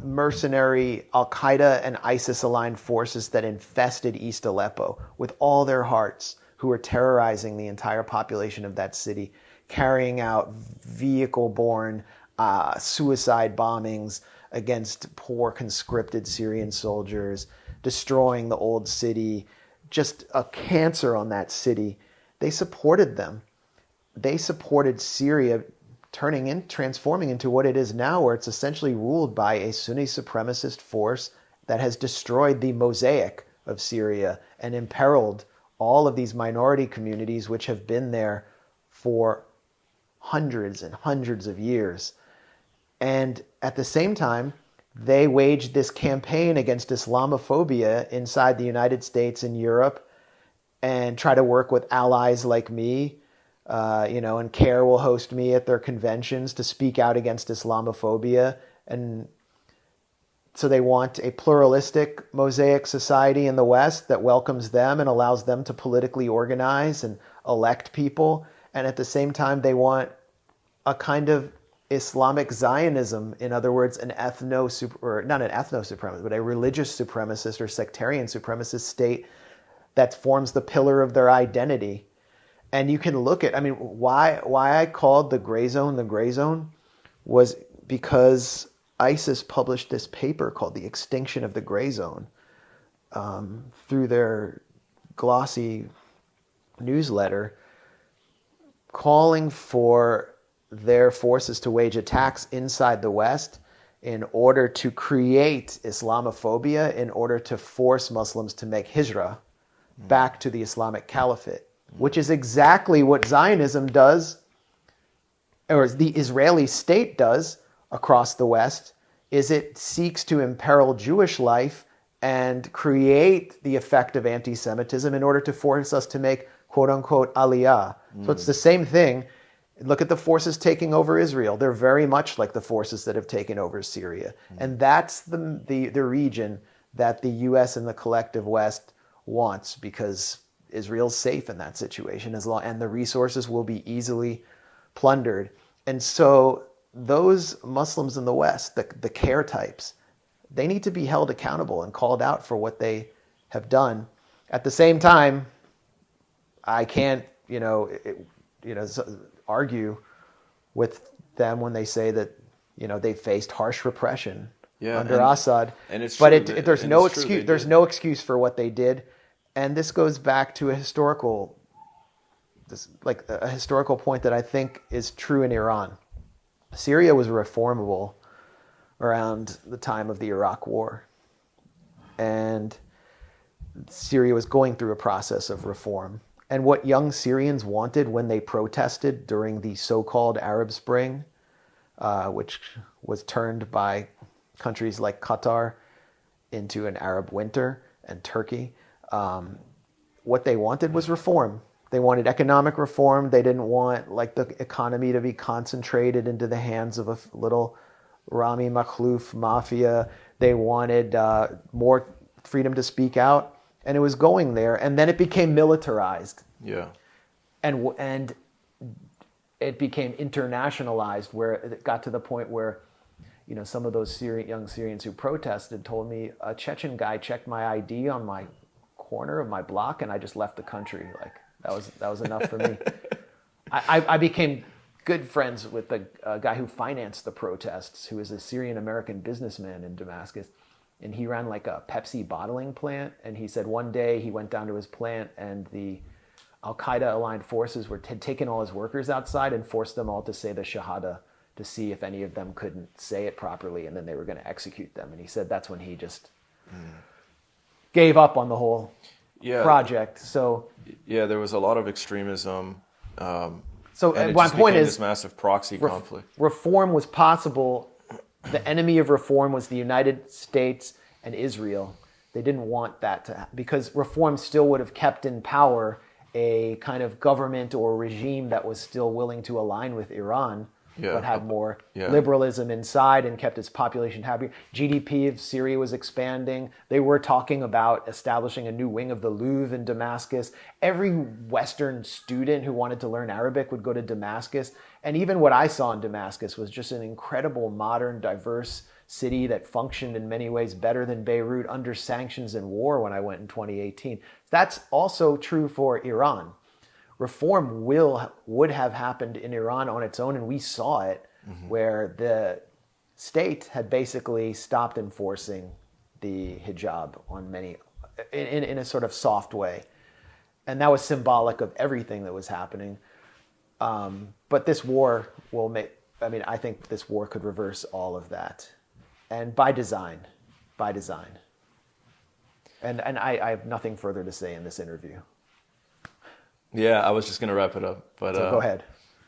mercenary Al-Qaeda and ISIS-aligned forces that infested East Aleppo with all their hearts, who were terrorizing the entire population of that city, carrying out vehicle-borne suicide bombings against poor conscripted Syrian soldiers, destroying the old city, just a cancer on that city. They supported them. They supported Syria transforming into what it is now, where it's essentially ruled by a Sunni supremacist force that has destroyed the mosaic of Syria and imperiled all of these minority communities which have been there for hundreds and hundreds of years. And at the same time, they waged this campaign against Islamophobia inside the United States and Europe and try to work with allies like me, and CARE will host me at their conventions to speak out against Islamophobia. And so they want a pluralistic mosaic society in the West that welcomes them and allows them to politically organize and elect people. And at the same time, they want a kind of Islamic Zionism, in other words, not an ethno-supremacist, but a religious supremacist or sectarian supremacist state that forms the pillar of their identity. And you can look at, why I called the gray zone was because ISIS published this paper called The Extinction of the Gray Zone through their glossy newsletter, calling for their forces to wage attacks inside the West in order to create Islamophobia, in order to force Muslims to make hijrah back to the Islamic Caliphate, which is exactly what Zionism does, or the Israeli state does across the West, is it seeks to imperil Jewish life and create the effect of anti-Semitism in order to force us to make quote-unquote aliyah. So it's the same thing. Look at the forces taking over Israel. They're very much like the forces that have taken over Syria. And that's the region that the U.S. and the collective West wants, because Israel's safe in that situation and the resources will be easily plundered. And so those Muslims in the West, the care types, they need to be held accountable and called out for what they have done. At the same time, I can't, argue with them when they say that, they faced harsh repression under Assad. And it's but true. There's no excuse. There's no excuse for what they did, and this goes back to a historical point that I think is true in Iran. Syria was reformable around the time of the Iraq War, and Syria was going through a process of reform. And what young Syrians wanted when they protested during the so-called Arab Spring, which was turned by countries like Qatar into an Arab winter, and Turkey, what they wanted was reform. They wanted economic reform. They didn't want the economy to be concentrated into the hands of a little Rami Makhlouf mafia. They wanted more freedom to speak out. And it was going there, and then it became militarized. Yeah. And it became internationalized, where it got to the point where, some of those young Syrians who protested told me a Chechen guy checked my ID on my corner of my block, and I just left the country. That was enough for me. I became good friends with the guy who financed the protests, who is a Syrian American businessman in Damascus. And he ran a Pepsi bottling plant. And he said one day he went down to his plant and the Al-Qaeda aligned forces had taken all his workers outside and forced them all to say the Shahada to see if any of them couldn't say it properly. And then they were going to execute them. And he said that's when he just gave up on the whole project. So there was a lot of extremism. So and my point is, this massive proxy conflict. Reform was possible. The enemy of reform was the United States and Israel. They didn't want that to happen, because reform still would have kept in power a kind of government or regime that was still willing to align with Iran, but had more liberalism inside and kept its population happy. GDP of Syria was expanding. They were talking about establishing a new wing of the Louvre in Damascus. Every Western student who wanted to learn Arabic would go to Damascus. And even what I saw in Damascus was just an incredible, modern, diverse city that functioned in many ways better than Beirut under sanctions and war when I went in 2018. That's also true for Iran. Reform would have happened in Iran on its own, and we saw it, where the state had basically stopped enforcing the hijab on many, in a sort of soft way. And that was symbolic of everything that was happening. But this war I think this war could reverse all of that. And by design. And I have nothing further to say in this interview. Yeah, I was just going to wrap it up. But so go ahead.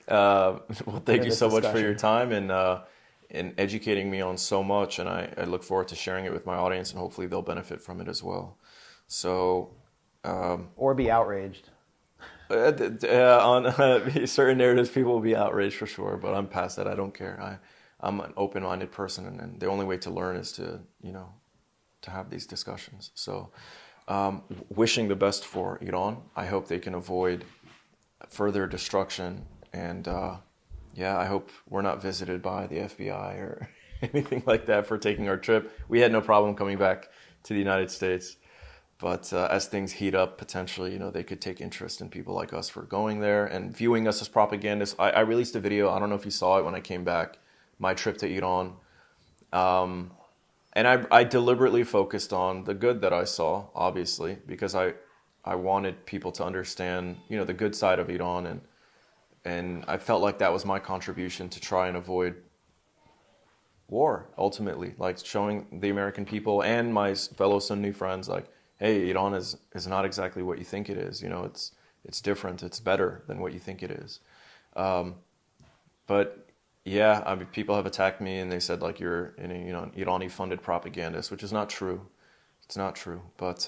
Well, thank you so much for your time and educating me on so much. And I look forward to sharing it with my audience, and hopefully they'll benefit from it as well. So, or be outraged. On certain narratives, people will be outraged for sure, but I'm past that. I don't care. I'm an open-minded person, and the only way to learn is to have these discussions. So, wishing the best for Iran. I hope they can avoid further destruction, and I hope we're not visited by the FBI or anything like that for taking our trip. We had no problem coming back to the United States. But as things heat up, potentially, they could take interest in people like us for going there and viewing us as propagandists. I released a video. I don't know if you saw it when I came back, my trip to Iran. And I deliberately focused on the good that I saw, obviously, because I wanted people to understand, the good side of Iran. And I felt like that was my contribution to try and avoid war, ultimately, like showing the American people and my fellow Sunni friends, like, hey, Iran is not exactly what you think it is. You know, it's different. It's better than what you think it is. But yeah, I mean, people have attacked me and they said like you're an Irani-funded propagandist, which is not true. It's not true. But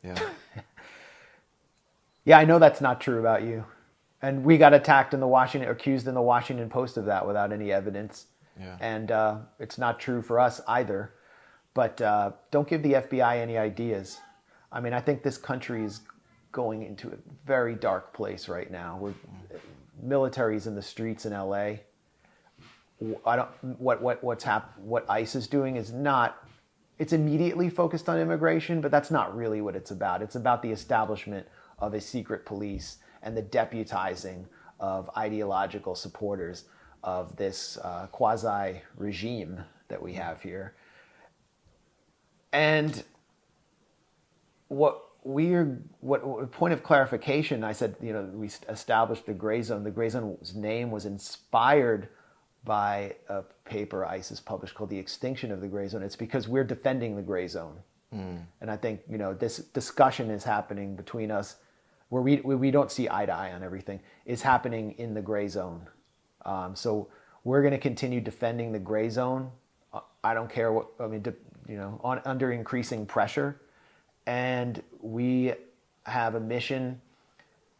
yeah. Yeah, I know that's not true about you. And we got attacked accused in the Washington Post of that without any evidence. Yeah. And it's not true for us either. But don't give the FBI any ideas. I mean, I think this country is going into a very dark place right now. Military's in the streets in LA. What ICE is doing is not. It's immediately focused on immigration, but that's not really what it's about. It's about the establishment of a secret police and the deputizing of ideological supporters of this quasi-regime that we have here. And what point of clarification, I said, we established the gray zone. The gray zone's name was inspired by a paper ISIS published called The Extinction of the Gray Zone. It's because we're defending the gray zone. And I think, this discussion is happening between us where we don't see eye to eye on everything, is happening in the gray zone. So we're going to continue defending the gray zone. I don't care under increasing pressure. And we have a mission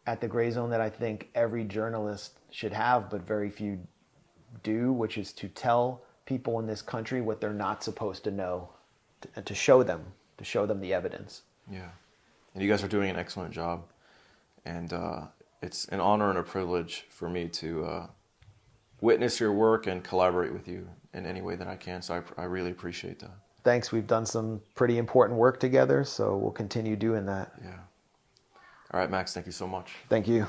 at the gray zone that I think every journalist should have, but very few do, which is to tell people in this country what they're not supposed to know, and to show them the evidence. Yeah. And you guys are doing an excellent job. And it's an honor and a privilege for me to witness your work and collaborate with you in any way that I can. So I really appreciate that. Thanks. We've done some pretty important work together, so we'll continue doing that. Yeah. All right, Max, thank you so much. Thank you.